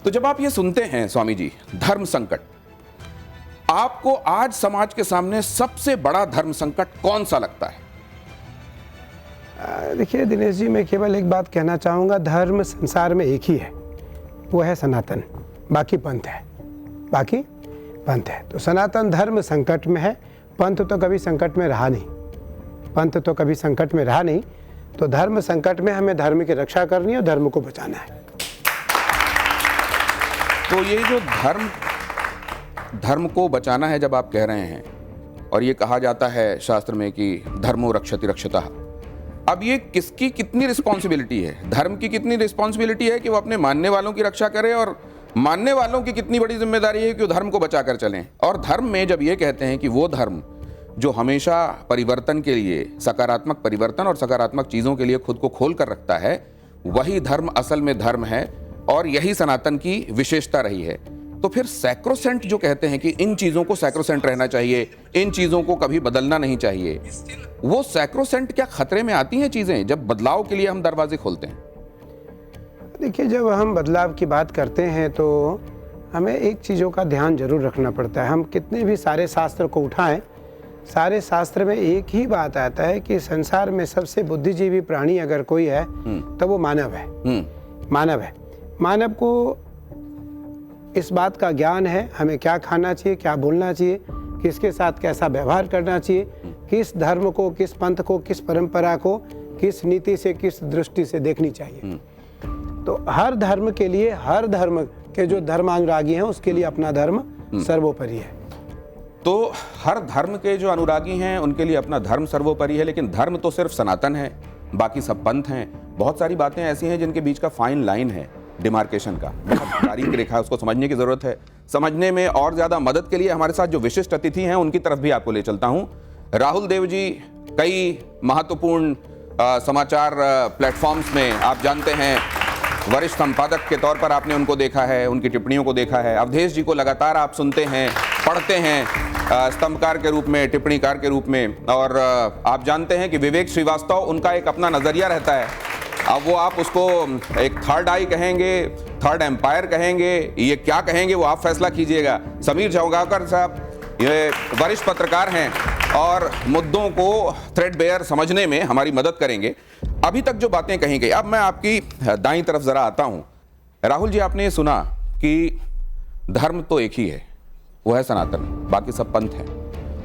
तो जब आप ये सुनते हैं स्वामी जी धर्म संकट, आपको आज समाज के सामने सबसे बड़ा धर्म संकट कौन सा लगता है? देखिए दिनेश जी, मैं केवल एक बात कहना चाहूँगा, धर्म संसार में एक ही है, वो है सनातन, बाकी पंथ है, बाकी पंथ है। तो सनातन धर्म संकट में है, पंथ तो कभी संकट में रहा नहीं, पंथ तो कभी संकट में रहा नहीं। तो धर्म संकट में हमें धर्म की रक्षा करनी है और धर्म को बचाना है। तो ये जो धर्म को बचाना है जब आप कह रहे हैं, और ये कहा जाता है शास्त्र में कि धर्मो रक्षति रक्षतः, अब ये किसकी कितनी रिस्पॉन्सिबिलिटी है? धर्म की कितनी रिस्पॉन्सिबिलिटी है कि वो अपने मानने वालों की रक्षा करे, और मानने वालों की कितनी बड़ी जिम्मेदारी है कि वो धर्म को बचा कर चलें? और धर्म में जब ये कहते हैं कि वो धर्म जो हमेशा परिवर्तन के लिए, सकारात्मक परिवर्तन और सकारात्मक चीज़ों के लिए खुद को खोल कर रखता है, वही धर्म असल में धर्म है और यही सनातन की विशेषता रही है। तो फिर सैक्रोसेंट जो कहते हैं कि इन चीज़ों को सैक्रोसेंट रहना चाहिए, इन चीज़ों को कभी बदलना नहीं चाहिए, वो सैक्रोसेंट क्या खतरे में आती हैं चीज़ें जब बदलाव के लिए हम दरवाजे खोलते हैं? देखिए, जब हम बदलाव की बात करते हैं तो हमें एक चीज़ों का ध्यान जरूर रखना पड़ता है। हम कितने भी सारे शास्त्र को उठाएं, सारे शास्त्र में एक ही बात आता है कि संसार में सबसे बुद्धिजीवी प्राणी अगर कोई है तो वो मानव है। मानव है। मानव को इस बात का ज्ञान है, हमें क्या खाना चाहिए, क्या बोलना चाहिए, किसके साथ कैसा व्यवहार करना चाहिए, किस धर्म को, किस पंथ को, किस परंपरा को, किस नीति से, किस दृष्टि से देखनी चाहिए। तो हर धर्म के लिए, हर धर्म के जो धर्मानुरागी हैं उसके लिए अपना धर्म सर्वोपरि है। तो हर धर्म के जो अनुरागी हैं उनके लिए अपना धर्म सर्वोपरि है, लेकिन धर्म तो सिर्फ सनातन है, बाकी सब पंथ हैं। बहुत सारी बातें ऐसी हैं जिनके बीच का फाइन लाइन है, डिमार्केशन का, बहुत बारीक रेखा, उसको समझने की जरूरत है। समझने में और ज्यादा मदद के लिए हमारे साथ जो विशिष्ट अतिथि हैं उनकी तरफ भी आपको ले चलता हूं। राहुल देव जी कई महत्वपूर्ण समाचार प्लेटफॉर्म्स में आप जानते हैं वरिष्ठ संपादक के तौर पर आपने उनको देखा है, उनकी टिप्पणियों को देखा है। अवधेश जी को लगातार आप सुनते हैं, पढ़ते हैं स्तंभकार के रूप में, टिप्पणीकार के रूप में, और आप जानते हैं कि विवेक श्रीवास्तव उनका एक अपना नजरिया रहता है। अब वो आप उसको एक थर्ड आई कहेंगे, थर्ड एम्पायर कहेंगे, ये क्या कहेंगे वो आप फैसला कीजिएगा। समीर चौगावकर साहब ये वरिष्ठ पत्रकार हैं और मुद्दों को थ्रेडबेयर समझने में हमारी मदद करेंगे। अभी तक जो बातें कही गई, अब मैं आपकी दाईं तरफ जरा आता हूं। राहुल जी, आपने ये सुना कि धर्म तो एक ही है, वो है सनातन, बाकी सब पंथ हैं,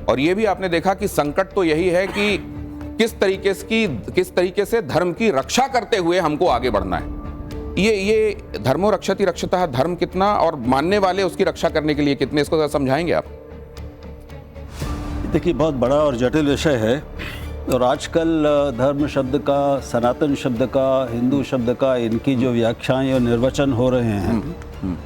और ये भी आपने देखा कि संकट तो यही है कि किस तरीके से धर्म की रक्षा करते हुए हमको आगे बढ़ना है। ये धर्मो रक्षति रक्षतः, धर्म कितना और मानने वाले उसकी रक्षा करने के लिए कितने, इसको जरा समझाएंगे आप? देखिए, बहुत बड़ा और जटिल विषय है, और आजकल धर्म शब्द का, सनातन शब्द का, हिंदू शब्द का, इनकी जो व्याख्याएं और निर्वचन हो रहे हैं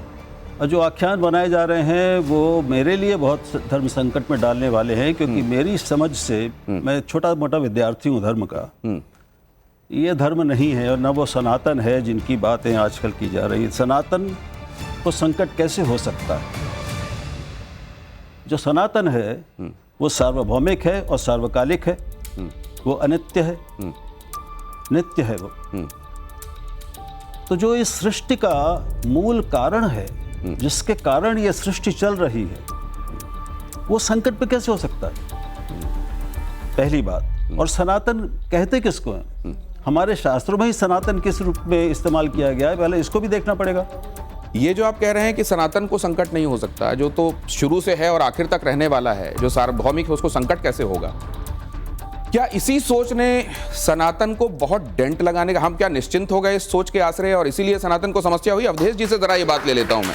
और जो आख्यान बनाए जा रहे हैं वो मेरे लिए बहुत धर्म संकट में डालने वाले हैं, क्योंकि मेरी समझ से, मैं छोटा मोटा विद्यार्थी हूँ धर्म का, ये धर्म नहीं है और न वो सनातन है जिनकी बातें आजकल की जा रही है। सनातन को संकट कैसे हो सकता है? जो सनातन है वो सार्वभौमिक है और सार्वकालिक है, वो अनित्य है, नित्य है वो। तो जो इस सृष्टि का मूल कारण है, जिसके कारण ये सृष्टि चल रही है, वो संकट पे कैसे हो सकता है? पहली बात। और सनातन कहते किसको हैं? हमारे शास्त्रों में ही सनातन किस रूप में इस्तेमाल किया गया है, पहले इसको भी देखना पड़ेगा। ये जो आप कह रहे हैं कि सनातन को संकट नहीं हो सकता, जो तो शुरू से है और आखिर तक रहने वाला है, जो सार्वभौमिक है, उसको संकट कैसे होगा? क्या इसी सोच ने सनातन को बहुत डेंट लगाने का, हम क्या निश्चिंत हो गए इस सोच के आश्रय और इसीलिए सनातन को समस्या हुई? अवधेश जी से जरा ये बात ले लेता हूं मैं।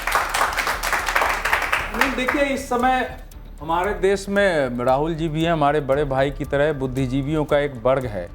नहीं, देखिए, इस समय हमारे देश में राहुल जी भी हैं, हमारे बड़े भाई की तरह बुद्धिजीवियों का एक वर्ग है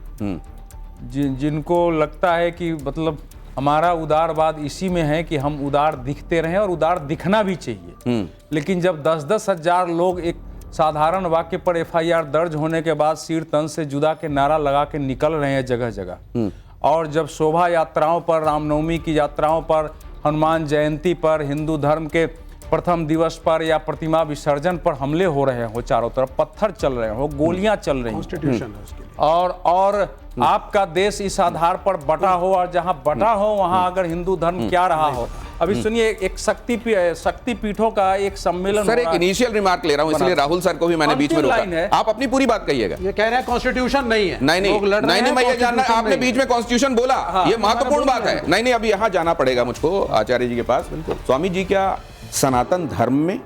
जिनको लगता है कि मतलब हमारा उदारवाद इसी में है कि हम उदार दिखते रहें और उदार दिखना भी चाहिए। लेकिन जब 10-10 हजार लोग एक साधारण वाक्य पर FIR दर्ज होने के बाद सिर तन से जुदा के नारा लगा के निकल रहे हैं जगह जगह, और जब शोभा यात्राओं पर, रामनवमी की यात्राओं पर, हनुमान जयंती पर, हिंदू धर्म के प्रथम दिवस पर या प्रतिमा विसर्जन पर हमले हो रहे हो, चारों तरफ पत्थर चल रहे हो, गोलियां चल रही कॉन्स्टिट्यूशन है उसके लिए। और आपका देश इस आधार पर बटा हो, और जहां बटा हो वहां अगर हिंदू धर्म क्या रहा हो। अभी सुनिए, एक शक्ति पीठों का एक सम्मेलन सर, एक इनिशियल रिमार्क ले रहा हूं, इसलिए राहुल सर को भी मैंने बीच में अंतिम लाइन रोका। है। आप अपनी पूरी बात कहिएगा। ये कह रहे हैं कॉन्स्टिट्यूशन नहीं है। नहीं मैं ये जानना, आपने बीच में कॉन्स्टिट्यूशन बोला, ये महत्वपूर्ण बात है। नहीं, अब यहाँ जाना पड़ेगा मुझको आचार्य जी के पास। स्वामी जी, क्या सनातन धर्म में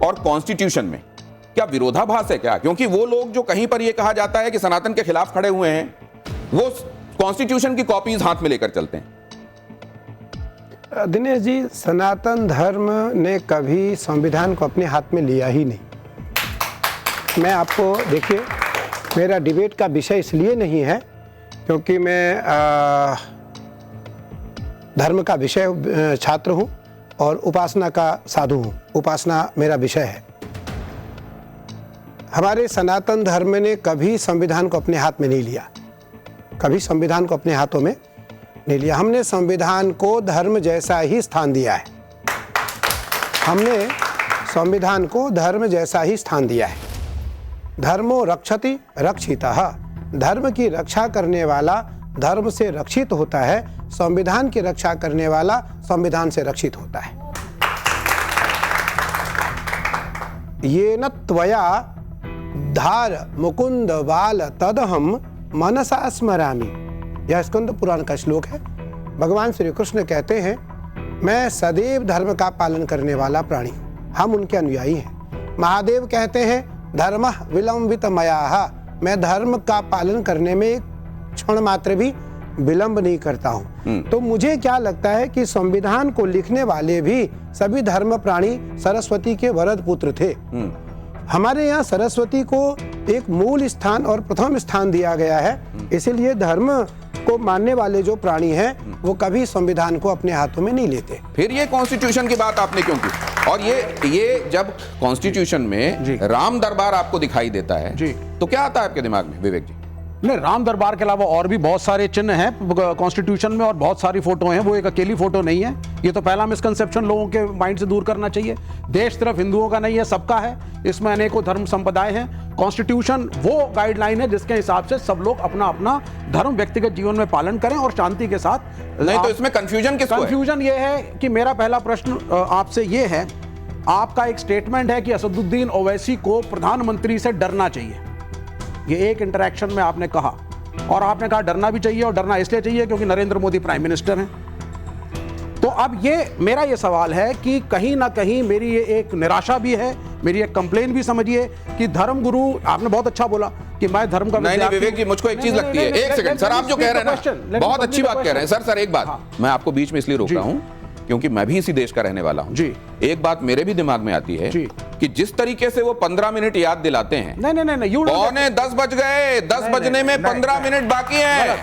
और कॉन्स्टिट्यूशन में क्या विरोधाभास है क्या? क्योंकि वो लोग जो कहीं पर ये कहा जाता है कि सनातन के खिलाफ खड़े हुए हैं, वो कॉन्स्टिट्यूशन की कॉपीज हाथ में लेकर चलते हैं। दिनेश जी, सनातन धर्म ने कभी संविधान को अपने हाथ में लिया ही नहीं। मैं आपको, देखिए, मेरा डिबेट का विषय इसलिए नहीं है क्योंकि मैं धर्म का विषय छात्र हूँ और उपासना का साधु हूँ। उपासना मेरा विषय है। हमारे सनातन धर्म ने कभी संविधान को अपने हाथ में नहीं लिया, कभी संविधान को अपने हाथों में नहीं लिया। हमने संविधान को धर्म जैसा ही स्थान दिया है। हमने संविधान को धर्म जैसा ही स्थान दिया है। धर्मो रक्षति रक्षितः, धर्म की रक्षा करने वाला धर्म से रक्षित होता है, संविधान की रक्षा करने वाला संविधान से रक्षित होता है। ये न त्वया धार मुकुंद बाल तदहम मनसा स्मरामि, यह स्कंद पुराण का श्लोक है। भगवान श्री कृष्ण कहते हैं, मैं सदैव धर्म का पालन करने वाला प्राणी हूँ, हम उनके अनुयायी हैं। महादेव कहते हैं, धर्मः विलंबित मयाः, मैं धर्म का पालन करने में एक क्षण मात्र भी विलंब नहीं करता हूँ। तो मुझे क्या लगता है कि संविधान को लिखने वाले भी सभी धर्म प्राणी सरस्वती के वरद पुत्र थे। हमारे यहाँ सरस्वती को एक मूल स्थान और प्रथम स्थान दिया गया है, इसीलिए धर्म को मानने वाले जो प्राणी हैं वो कभी संविधान को अपने हाथों में नहीं लेते। फिर ये कॉन्स्टिट्यूशन की बात आपने क्यों की? और ये जब कॉन्स्टिट्यूशन में राम दरबार आपको दिखाई देता है जी, तो क्या आता है आपके दिमाग में विवेक जी? नहीं, राम दरबार के अलावा और भी बहुत सारे चिन्ह हैं कॉन्स्टिट्यूशन में और बहुत सारी फोटो हैं, वो एक अकेली फोटो नहीं है। ये तो पहला मिसकंसेप्शन लोगों के माइंड से दूर करना चाहिए। देश सिर्फ हिंदुओं का नहीं है, सबका है, इसमें अनेकों धर्म संप्रदाय हैं। कॉन्स्टिट्यूशन वो गाइडलाइन है जिसके हिसाब से सब लोग अपना अपना धर्म व्यक्तिगत जीवन में पालन करें और शांति के साथ। नहीं तो इसमें कंफ्यूजन किसको है? कंफ्यूजन ये है कि मेरा पहला प्रश्न आपसे ये है, आपका एक स्टेटमेंट है कि असदुद्दीन ओवैसी को प्रधानमंत्री से डरना चाहिए, ये एक इंटरैक्शन में आपने कहा, और आपने कहा डरना भी चाहिए, और डरना इसलिए चाहिए क्योंकि नरेंद्र मोदी प्राइम मिनिस्टर हैं। तो अब ये मेरा ये सवाल है कि कहीं ना कहीं मेरी ये एक निराशा भी है, मेरी एक कंप्लेन भी समझिए कि धर्म गुरु, आपने बहुत अच्छा बोला कि मैं धर्म का नहीं विवेक जी, मुझको एक चीज लगती है। एक सेकंड सर, आप जो कह रहे हैं ना बहुत अच्छी बात कह रहे हैं सर। एक बात मैं आपको बीच में इसलिए रोक रहा हूँ क्योंकि मैं भी इसी देश का रहने वाला हूं जी। एक बात मेरे भी दिमाग में आती है कि जिस तरीके से वो 15 मिनट याद दिलाते हैं, नहीं, पौने 10 बज गए, 10 बजने में 15 मिनट बाकी हैं,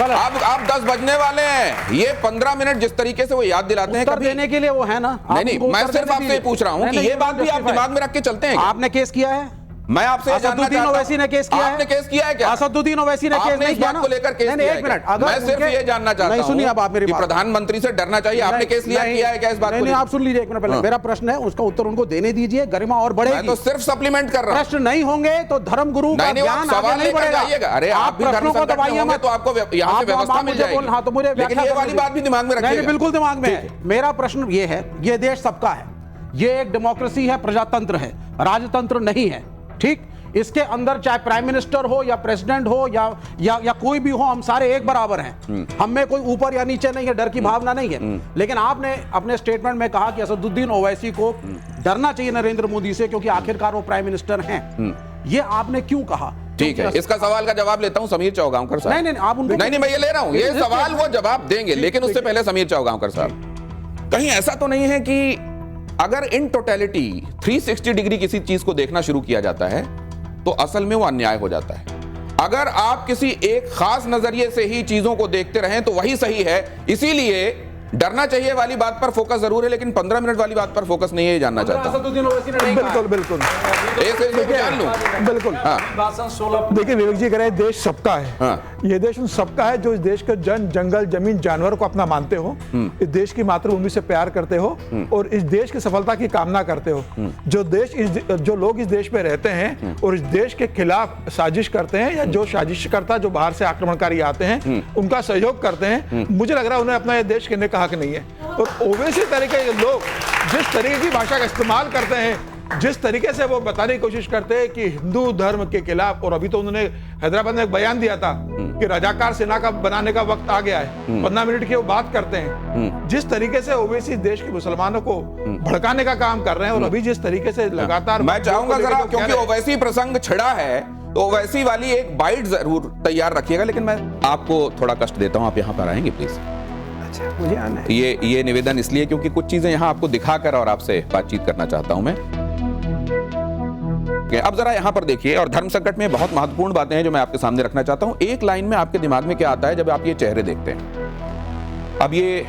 अब 10 बजने वाले हैं, ये 15 मिनट जिस तरीके से वो याद दिलाते हैं, कभी देने के लिए वो है ना। नहीं, मैं सिर्फ आपसे पूछ रहा हूं कि ये बात भी आप दिमाग में रख के चलते हैं। आपने केस किया है? मैं आपसे असदुद्दीन ओवैसी ने केस किया है? आपने केस किया है क्या? असदुद्दीन ओवैसी ने केस नहीं किया ना? को लेकर केस किया है? एक मिनट, मैं सिर्फ ये जानना चाहता हूं, सुनिए, अब आप मेरी कि बात, प्रधानमंत्री से डरना चाहिए, आपने केस किया है क्या इस बात को? नहीं, आप सुन लीजिए एक मिनट पहले, मेरा प्रश्न है उसका उत्तर उनको देने दीजिए, गरिमा और बढ़ेगी। मैं तो सिर्फ सप्लीमेंट कर रहा हूं। प्रश्न नहीं होंगे तो धर्म गुरु का ज्ञान आगे नहीं बढ़ेगा। अरे आप भी धर्म संकट में होंगे तो आपको यहाँ से व्यवस्था मिल जाएगी। हाँ, तो मुझे लेकिन ये वाली बात भी दिमाग में रखिएगा। बिल्कुल दिमाग में है। मेरा प्रश्न ये है, ये देश सबका है, ये एक डेमोक्रेसी है, प्रजातंत्र है, राजतंत्र नहीं है, ठीक? इसके अंदर चाहे प्राइम मिनिस्टर हो या प्रेसिडेंट हो या कोई भी हो, हम सारे एक बराबर हैं। हम में कोई ऊपर या नीचे नहीं है, डर की भावना नहीं है। लेकिन आपने अपने स्टेटमेंट में कहा कि असदुद्दीन ओवैसी को डरना चाहिए नरेंद्र मोदी से क्योंकि आखिरकार वो प्राइम मिनिस्टर हैं। ये आपने क्यों कहा? ठीक है, इसका सवाल का जवाब लेता हूं समीर चौगांवकर साहब। नहीं, आप उनको नहीं, मैं ये ले रहा हूं, ये सवाल वो जवाब देंगे, लेकिन उससे पहले समीर चौगांवकर साहब, कहीं ऐसा तो नहीं है कि अगर इन टोटलिटी 360 डिग्री किसी चीज को देखना शुरू किया जाता है तो असल में वो अन्याय हो जाता है? अगर आप किसी एक खास नजरिए से ही चीजों को देखते रहें तो वही सही है, इसीलिए डरना चाहिए वाली बात पर फोकस जरूर है, लेकिन 15 मिनट वाली बात पर फोकस नहीं है, ये जानना चाहता हूं। असदुद्दीन ओवैसी ने नहीं कहा। बिल्कुल बिल्कुल एक एक जान लूं। बिल्कुल। देखिए विवेक जी कह रहे हैं देश सबका है। हाँ। ये देश उन सबका है जो इस देश के जंगल जमीन जानवर को अपना मानते हो, इस देश की मातृभूमि से प्यार करते हो और इस देश की सफलता की कामना करते हो। जो लोग इस देश में रहते हैं और इस देश के खिलाफ साजिश करते हैं या जो साजिशकर्ता जो बाहर से आक्रमणकारी आते हैं उनका सहयोग करते हैं, मुझे लग रहा है उन्हें अपना ये देश कहने का हक नहीं है। और ओवैसी तरीके के लोग जिस तरीके की भाषा का इस्तेमाल करते हैं, जिस तरीके से वो बताने की कोशिश करते हैं कि हिंदू धर्म के खिलाफ, और अभी तो उन्होंने हैदराबाद में एक बयान दिया था कि रजाकार सेना का बनाने का वक्त आ गया है, 15 मिनट की वो बात करते हैं। जिस तरीके से ओवैसी देश के मुसलमानों को भड़काने का काम कर रहे हैं और अभी जिस तरीके से लगातार मैं चाहूंगा जरा, क्योंकि ओवैसी प्रसंग छिड़ा है तो ओवैसी वाली एक बाइट जरूर तैयार रखिएगा, लेकिन मैं आपको थोड़ा कष्ट देता हूं, आप यहां पर आएंगे प्लीज। अच्छा, मुझे आना है। ये निवेदन इसलिए क्योंकि कुछ चीजें यहां आपको दिखाकर और आपसे बातचीत करना चाहता हूं मैं। अब जरा यहां पर देखिए, और धर्म संकट में बहुत महत्वपूर्ण बातें हैं जो मैं आपके सामने रखना चाहता हूं। एक लाइन में आपके दिमाग में क्या आता है जब आप ये चेहरे देखते हैं? अब ये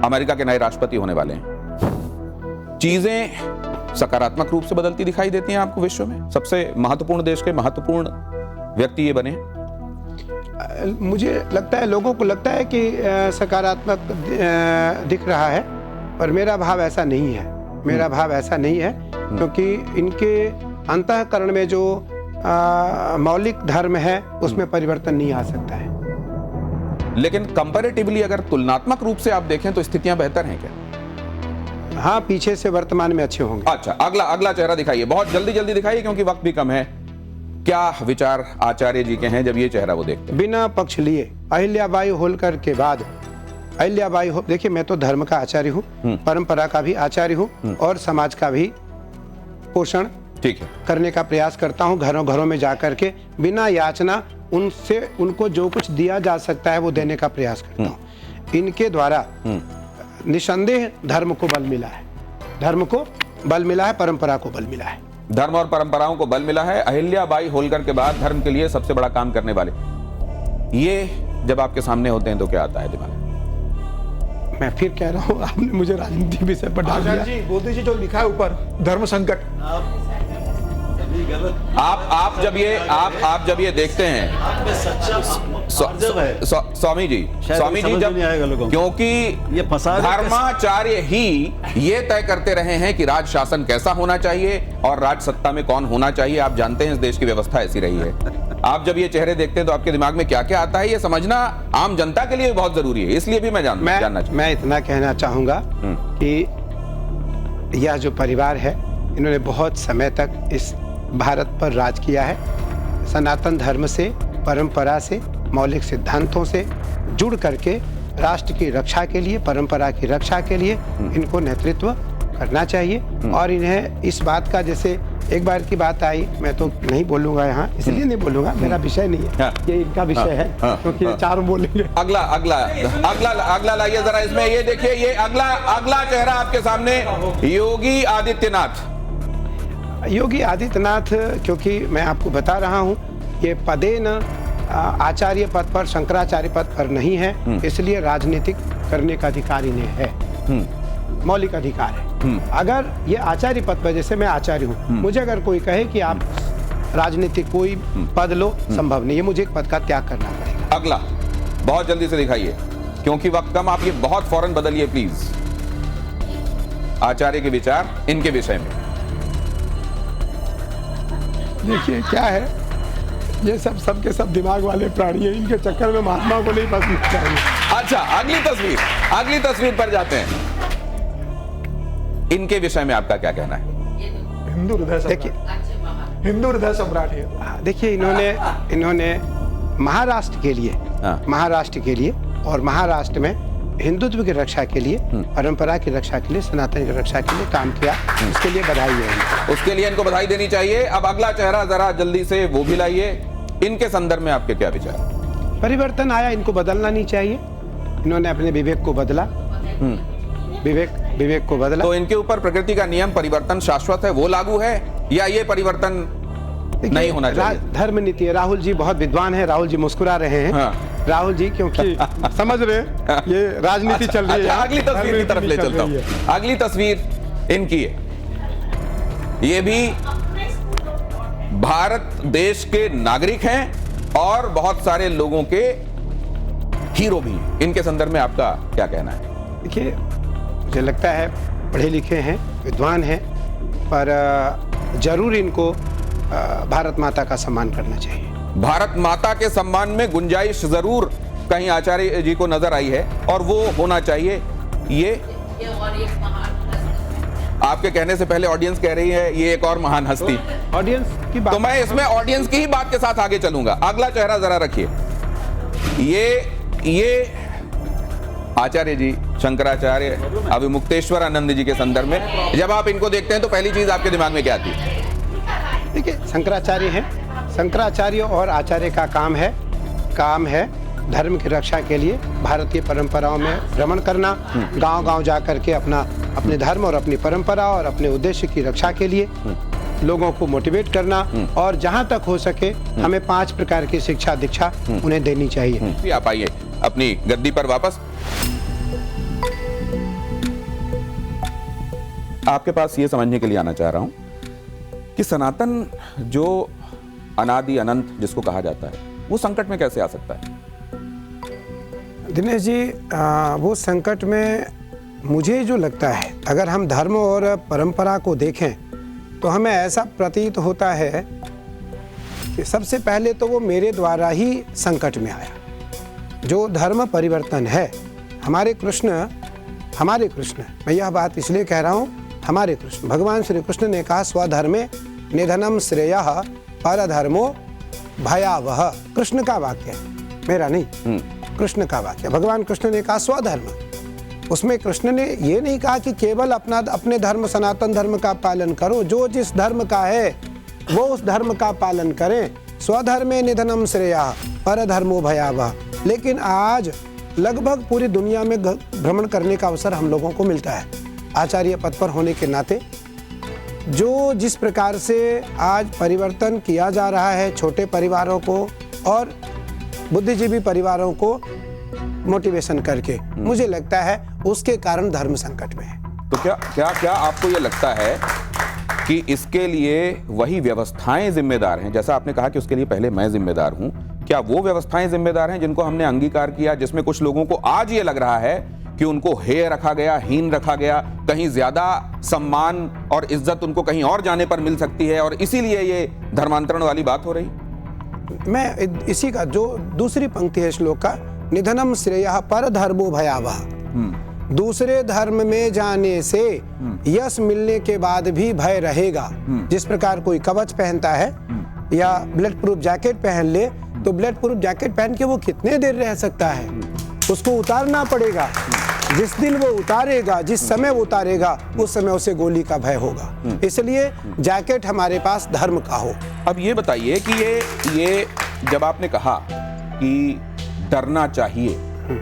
अमेरिका के नए राष्ट्रपति होने वाले हैं, चीजें सकारात्मक रूप से बदलती दिखाई देती हैं आपको विश्व में? सबसे महत्वपूर्ण देश के महत्वपूर्ण व्यक्ति ये बने हैं। मुझे लगता है, लोगों को लगता है कि सकारात्मक दिख रहा है, पर मेरा भाव ऐसा नहीं है। मेरा भाव ऐसा नहीं है क्योंकि इनके अंतःकरण में जो मौलिक धर्म है उसमें परिवर्तन नहीं आ सकता है। लेकिन कंपैरेटिवली अगर तुलनात्मक रूप से आप देखें तो स्थितियां बेहतर हैं क्या? हाँ, पीछे से वर्तमान में अच्छे होंगे। अच्छा, अगला चेहरा दिखाइए, बहुत जल्दी दिखाइए क्योंकि वक्त भी कम है। क्या विचार आचार्य जी के हैं जब ये चेहरा वो देखते हैं? बिना पक्ष लिए अहिल्याबाई होलकर के बाद देखिए, मैं तो धर्म का आचार्य हूँ, परंपरा का भी आचार्य हूँ और समाज का भी पोषण ठीक है करने का प्रयास करता हूँ। घरों घरों में जाकर के बिना याचना उनको जो कुछ दिया जा सकता है वो देने का प्रयास करता हूँ। इनके द्वारा निसंदेह धर्म को बल मिला है, परंपरा को बल मिला है। धर्म और परंपराओं को बल मिला है। अहिल्याबाई होलकर के बाद धर्म के लिए सबसे बड़ा काम करने वाले, ये जब आपके सामने होते हैं तो क्या आता है दिमाग में? मैं फिर कह रहा हूँ, आपने मुझे राजनीति विषय पर डाल दिया। जी मोदी जी जो लिखा है ऊपर धर्म संकट, आप जब ये देखते हैं स्वामी जी जब, क्योंकि ये धर्माचार्य ही ये तय करते रहे हैं कि राज शासन कैसा होना चाहिए और राज सत्ता में कौन होना चाहिए। आप जानते हैं इस देश की व्यवस्था ऐसी रही है। आप जब ये चेहरे देखते हैं तो आपके दिमाग में क्या क्या आता है, ये समझना आम जनता के लिए बहुत जरूरी है। इसलिए भी मैं जानना चाहूंगा। मैं इतना कहना चाहूंगा कि यह जो परिवार है, इन्होंने बहुत समय तक इस भारत पर राज किया है। सनातन धर्म से, परंपरा से, मौलिक सिद्धांतों से जुड़ करके राष्ट्र की रक्षा के लिए, परंपरा की रक्षा के लिए इनको नेतृत्व करना चाहिए। और इन्हें इस बात का, जैसे एक बार की बात आई, मैं तो नहीं बोलूंगा यहाँ, इसलिए नहीं बोलूंगा, मेरा विषय नहीं है, ये इनका विषय है, क्योंकि चारों बोलेंगे। अगला लाइए जरा इसमें, ये देखिए, ये अगला चेहरा आपके सामने, योगी आदित्यनाथ। योगी आदित्यनाथ, क्योंकि मैं आपको बता रहा हूँ, ये पदे न आचार्य पद पर, शंकराचार्य पद पर नहीं है, इसलिए राजनीतिक करने का अधिकार इन्हें है, मौलिक अधिकार है। अगर ये आचार्य पद पर, जैसे मैं आचार्य हूँ, मुझे अगर कोई कहे कि आप राजनीतिक कोई पद लो, संभव नहीं है, मुझे एक पद का त्याग करना पड़ेगा। अगला बहुत जल्दी से दिखाइए क्योंकि वक्त कम, आप ये बहुत फौरन बदलिए प्लीज। आचार्य के विचार इनके विषय में देखिए क्या है, ये सब के सब दिमाग वाले प्राणी हैं, इनके चक्कर में महात्मा को नहीं फंसना चाहिए। अच्छा, अगली तस्वीर पर जाते हैं। इनके विषय में आपका क्या कहना है? हिंदू हृदय सम्राट है। देखिए, इन्होंने महाराष्ट्र के लिए और महाराष्ट्र में हिंदुत्व की रक्षा के लिए, परंपरा की रक्षा के लिए, सनातन की रक्षा के लिए काम किया। उसके लिए बधाई है, उसके लिए इनको बधाई देनी चाहिए। अब अगला चेहरा जरा जल्दी से वो भी लाइए। इनके संदर्भ में आपके क्या विचार? परिवर्तन आया, इनको बदलना नहीं चाहिए। इन्होंने अपने विवेक को बदला, विवेक को बदला। तो इनके ऊपर प्रकृति का नियम परिवर्तन शाश्वत है, वो लागू है या ये परिवर्तन नहीं होना चाहिए? धर्म नीति है। राहुल जी बहुत विद्वान है, राहुल जी मुस्कुरा रहे हैं। राहुल जी, क्योंकि समझ रहे हैं, ये राजनीति चल रही है। अच्छा, अगली तस्वीर की तरफ ले चलता हूं। अगली तस्वीर इनकी है। ये भी भारत देश के नागरिक हैं और बहुत सारे लोगों के हीरो भी हैं। इनके संदर्भ में आपका क्या कहना है? देखिए, मुझे लगता है पढ़े लिखे हैं, विद्वान हैं, पर जरूर इनको भारत माता का सम्मान करना चाहिए। भारत माता के सम्मान में गुंजाइश जरूर कहीं आचार्य जी को नजर आई है और वो होना चाहिए। ये आपके कहने से पहले ऑडियंस कह रही है ये एक और महान हस्ती। ऑडियंस की बात, तो मैं इसमें ऑडियंस की ही बात के साथ आगे चलूंगा। अगला चेहरा जरा रखिए। ये आचार्य जी, शंकराचार्य अभिमुक्तेश्वर आनंद जी के संदर्भ में जब आप इनको देखते हैं तो पहली चीज आपके दिमाग में क्या आती है? देखिए, शंकराचार्य हैं। शंकराचार्य और आचार्य का काम है धर्म की रक्षा के लिए भारतीय परंपराओं में भ्रमण करना, गांव-गांव जाकर के अपने धर्म और अपनी परंपरा और अपने उद्देश्य की रक्षा के लिए लोगों को मोटिवेट करना, और जहां तक हो सके हमें 5 प्रकार की शिक्षा दीक्षा उन्हें देनी चाहिए। आप आइए अपनी गद्दी पर वापस। आपके पास ये समझने के लिए आना चाह रहा हूं कि सनातन जो अनादि अनंत जिसको कहा जाता है वो संकट में कैसे आ सकता है? दिनेश जी, वो संकट में मुझे जो लगता है, अगर हम धर्म और परंपरा को देखें तो हमें ऐसा प्रतीत होता है कि सबसे पहले तो वो मेरे द्वारा ही संकट में आया। जो धर्म परिवर्तन है, हमारे कृष्ण, मैं यह बात इसलिए कह रहा हूँ, हमारे कृष्ण भगवान श्री कृष्ण ने कहा स्वधर्मे निधनम श्रेयः परधर्मो भयावह। कृष्ण का वाक्य है, मेरा नहीं, कृष्ण का वाक्य। भगवान कृष्ण ने कहा स्वधर्म। उसमें कृष्ण ने ये नहीं कहा कि केवल अपने धर्म सनातन धर्म का पालन करो, जो जिस धर्म का है वो उस धर्म का पालन करें। स्वधर्मे निधनम श्रेयः परधर्मो भयावह। लेकिन आज लगभग पूरी दुनिया में भ्रमण करने का अवसर हम लोगों को मिलता है। आचार्य पद पर होने के नाते जो जिस प्रकार से आज परिवर्तन किया जा रहा है, छोटे परिवारों को और बुद्धिजीवी परिवारों को मोटिवेशन करके, मुझे लगता है उसके कारण धर्म संकट में है। तो क्या आपको ये लगता है कि इसके लिए वही व्यवस्थाएं जिम्मेदार हैं? जैसा आपने कहा कि उसके लिए पहले मैं जिम्मेदार हूं, क्या वो व्यवस्थाएं जिम्मेदार हैं जिनको हमने अंगीकार किया, जिसमें कुछ लोगों को आज ये लग रहा है कि उनको हेय रखा गया, हीन रखा गया, कहीं ज्यादा सम्मान और इज्जत उनको कहीं और जाने पर मिल सकती है और इसीलिए ये धर्मांतरण वाली बात हो रही? मैं इसी का जो दूसरी पंक्ति है श्लोक का, निधनम श्रेयः परधर्मो भयावह। दूसरे धर्म में जाने से यश मिलने के बाद भी भय रहेगा। जिस प्रकार कोई कवच पहनता है या ब्लड प्रूफ जैकेट पहन ले, तो ब्लड प्रूफ जैकेट पहन के वो कितने देर रह सकता है, उसको उतारना पड़ेगा। जिस दिन वो उतारेगा, जिस समय वो उतारेगा, उस समय उसे गोली का भय होगा। इसलिए जैकेट हमारे पास धर्म का हो। अब ये बताइए कि ये जब आपने कहा कि डरना चाहिए,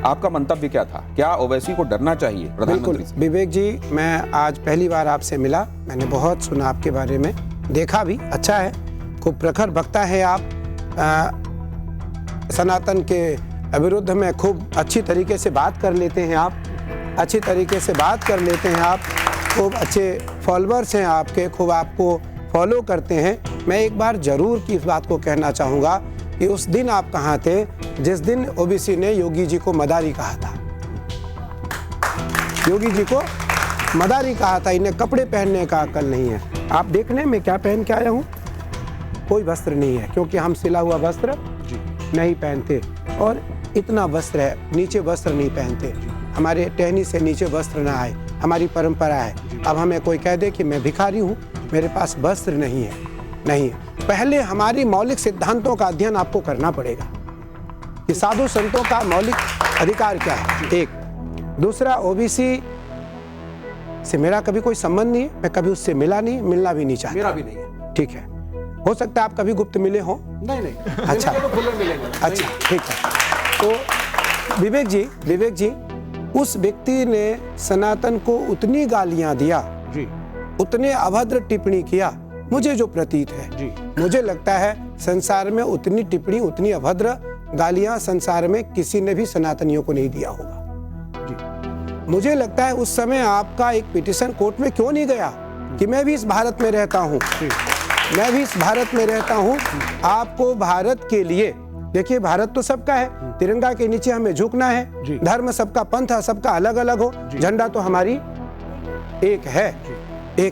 आपका मंतव्य क्या था? क्या ओवैसी को डरना चाहिए प्रधानमंत्री से? विवेक जी, मैं आज पहली बार आपसे मिला, मैंने बहुत सुना आपके बारे में, देखा भी, अच्छा है, खूब प्रखर वक्ता है आप। सनातन के विरुद्ध में खूब अच्छी तरीके से बात कर लेते हैं आप, अच्छी तरीके से बात कर लेते हैं आप, खूब अच्छे फॉलोअर्स हैं आपके, खूब आपको फॉलो करते हैं। मैं एक बार जरूर की इस बात को कहना चाहूँगा कि उस दिन आप कहाँ थे जिस दिन ओबीसी ने योगी जी को मदारी कहा था। योगी जी को मदारी कहा था, इन्हें कपड़े पहनने का अकल नहीं है। आप देखने में क्या पहन के आया हूँ, कोई वस्त्र नहीं है, क्योंकि हम सिला हुआ वस्त्र नहीं पहनते और इतना वस्त्र है, नीचे वस्त्र नहीं पहनते। हमारे टहनी से नीचे वस्त्र ना आए, हमारी परंपरा है। अब हमें कोई कह दे कि मैं भिखारी हूँ, मेरे पास वस्त्र नहीं है, नहीं। पहले हमारी मौलिक सिद्धांतों का अध्ययन आपको करना पड़ेगा कि साधु संतों का मौलिक अधिकार क्या है, एक। दूसरा, ओबीसी से मेरा कभी कोई संबंध नहीं है, मैं कभी उससे मिला नहीं, मिलना भी नहीं चाहता। मेरा भी नहीं है। ठीक है, हो सकता है आप कभी गुप्त मिले हो। नहीं अच्छा, तो खुले मिलेंगे। अच्छा, ठीक है। तो विवेक जी, उस व्यक्ति ने सनातन को उतनी गालियां दिया जी, उतने अभद्र टिप्पणी किया, मुझे जो प्रतीत है जी, मुझे लगता है संसार में उतनी टिप्पणी, उतनी अभद्र गालियां संसार में किसी ने भी सनातनियों को नहीं दिया होगा। मुझे लगता है उस समय आपका एक पिटीशन कोर्ट में क्यों नहीं गया कि मैं भी इस भारत में रहता हूं, मैं भी इस भारत में रहता हूं। आपको भारत के लिए, देखिए भारत तो सबका है, तिरंगा के नीचे हमें झुकना है, धर्म सबका, पंथ सबका अलग अलग हो, झंडा तो हमारी एक है,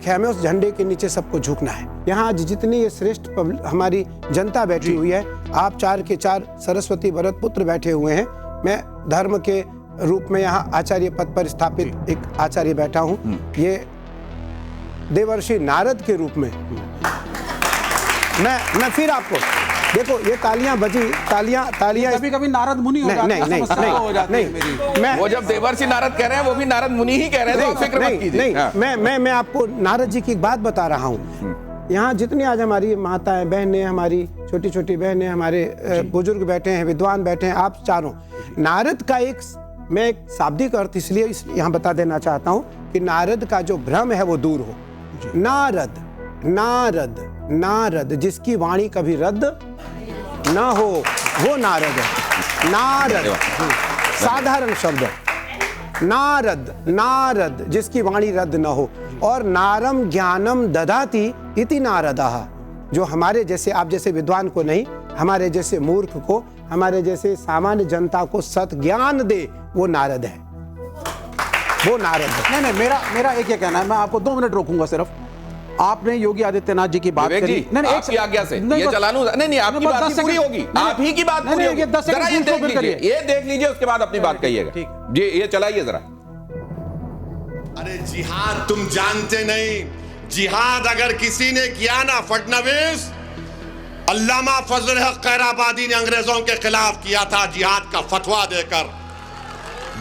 हमें उस झंडे के नीचे सबको झुकना है। यहाँ आज जितनी ये श्रेष्ठ हमारी जनता बैठी हुई है, आप 4 के 4 सरस्वती भरत पुत्र बैठे हुए हैं, मैं धर्म के रूप में यहाँ आचार्य पद पर स्थापित एक आचार्य बैठा हूँ, ये देवर्षि नारद के रूप में मैं फिर आपको देखो, ये तालियां बजी, तालियां कभी नारद मुनि हो जाते हैं, समस्या हो जाती है मेरी। वो जब देवर्षि नारद कह रहे हैं वो भी नारद मुनि ही कह रहे थे, फिक्र मत कीजिए। नहीं, मैं आपको नारद जी की एक बात बता रहा हूँ। यहाँ जितनी आज हमारी माताएं बहनें, हमारी छोटी छोटी बहनें, हमारे बुजुर्ग बैठे हैं, विद्वान बैठे हैं, आप चारों, नारद का मैं एक शाब्दिक अर्थ इसलिए यहाँ बता देना चाहता हूँ कि नारद का जो भ्रम है वो दूर हो। नारद नारद नारद, जिसकी वाणी कभी रद्द ना हो, वो नारद है। नारद साधारण शब्द, नारद नारद, जिसकी वाणी रद्द न हो। और नारम ज्ञानम ददाति इति नारदः, जो हमारे जैसे, आप जैसे विद्वान को नहीं, हमारे जैसे मूर्ख को, हमारे जैसे सामान्य जनता को सत ज्ञान दे, वो नारद है, वो नारद है। नहीं, मेरा एक कहना है, मैं आपको 2 मिनट रोकूंगा सिर्फ। आपने योगी आदित्यनाथ जी की बात करी, नहीं, आपकी आज्ञा से ये चलानू, नहीं, आपकी बात पूरी होगी, आप ही की बात पूरी होगी। जरा ये देख लीजिए, उसके बाद अपनी बात कहिएगा। ये चलाइए जरा। अरे जिहाद तुम जानते नहीं, जिहाद अगर किसी ने किया ना फडणवीस, अल्लामा फजल हक खैराबादी ने अंग्रेजों के खिलाफ किया था जिहाद का फतवा देकर।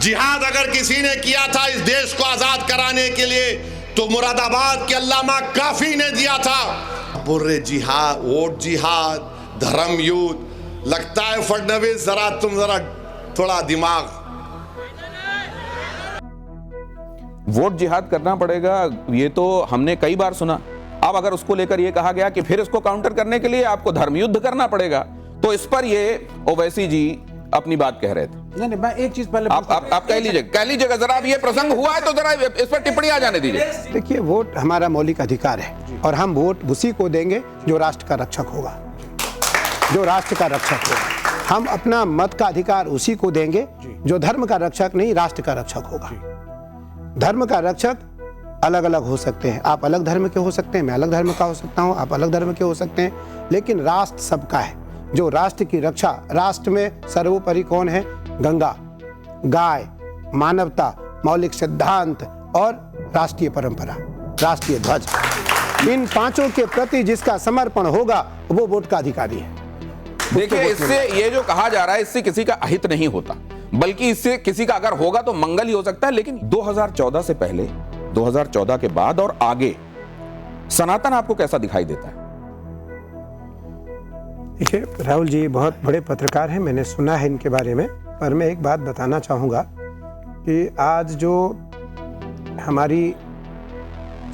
जिहाद अगर किसी ने किया था इस देश को आजाद कराने के लिए तो मुरादाबाद के अल्लामा काफी ने दिया था। बुर्रे जिहाद, वोट जिहाद, धर्म युद्ध, लगता है फडणवीस तुम जरा थोड़ा दिमाग। वोट जिहाद करना पड़ेगा, ये तो हमने कई बार सुना। अब अगर उसको लेकर ये कहा गया कि फिर इसको काउंटर करने के लिए आपको धर्म युद्ध करना पड़ेगा, तो इस पर ये ओवैसी जी अपनी बात कह रहे थे। नहीं, मैं एक चीज पहले आप कह लीजिएगा जरा, अब ये प्रसंग हुआ है तो जरा इस पर टिप्पणी आ जाने दीजिए। देखिए, वोट हमारा मौलिक अधिकार है और हम वोट उसी को देंगे जो राष्ट्र का रक्षक होगा, जो राष्ट्र का रक्षक होगा। हम अपना मत का अधिकार उसी को देंगे जो धर्म का रक्षक नहीं, राष्ट्र का रक्षक होगा। धर्म का रक्षक अलग अलग हो सकते हैं, आप अलग धर्म के हो सकते हैं, मैं अलग धर्म का हो सकता हूं, आप अलग धर्म के हो सकते हैं, लेकिन राष्ट्र सबका है। जो राष्ट्र की रक्षा, राष्ट्र में सर्वोपरि कौन है? गंगा, गाय, मानवता, मौलिक सिद्धांत और राष्ट्रीय परंपरा, राष्ट्रीय ध्वज। इन 5 के प्रति जिसका समर्पण होगा वो वोट का अधिकारी है। देखिए, इससे ये जो कहा जा रहा है, इससे किसी का अहित नहीं होता, बल्कि इससे किसी का अगर होगा तो मंगल ही हो सकता है। लेकिन 2014 से पहले, 2014 के बाद और आगे सनातन आपको कैसा दिखाई देता है? देखिए, राहुल जी बहुत बड़े पत्रकार हैं, मैंने सुना है इनके बारे में, पर मैं एक बात बताना चाहूँगा कि आज जो हमारी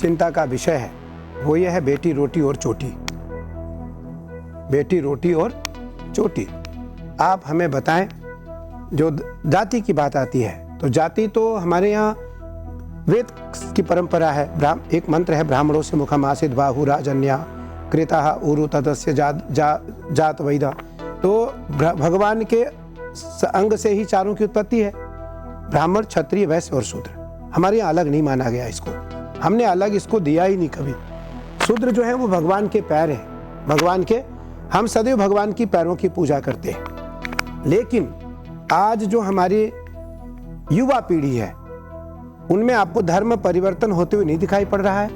चिंता का विषय है वो ये है बेटी रोटी और चोटी। बेटी रोटी और चोटी। आप हमें बताएं, जो जाति की बात आती है तो जाति तो हमारे यहाँ वेद की परंपरा है। एक मंत्र है, ब्राह्मणों से मुखम आसित बाहु राजन्या कृता उरु तदस्य जात वैदा। तो भगवान के अंग से ही चारों की उत्पत्ति है, ब्राह्मण, क्षत्रिय, वैश्य और शूद्र। हमारे यहाँ अलग नहीं माना गया इसको, हमने अलग इसको दिया ही नहीं कभी। शूद्र जो है वो भगवान के पैर है, भगवान के, हम सदैव भगवान की पैरों की पूजा करते हैं। लेकिन आज जो हमारी युवा पीढ़ी है उनमें आपको धर्म परिवर्तन होते हुए नहीं दिखाई पड़ रहा है?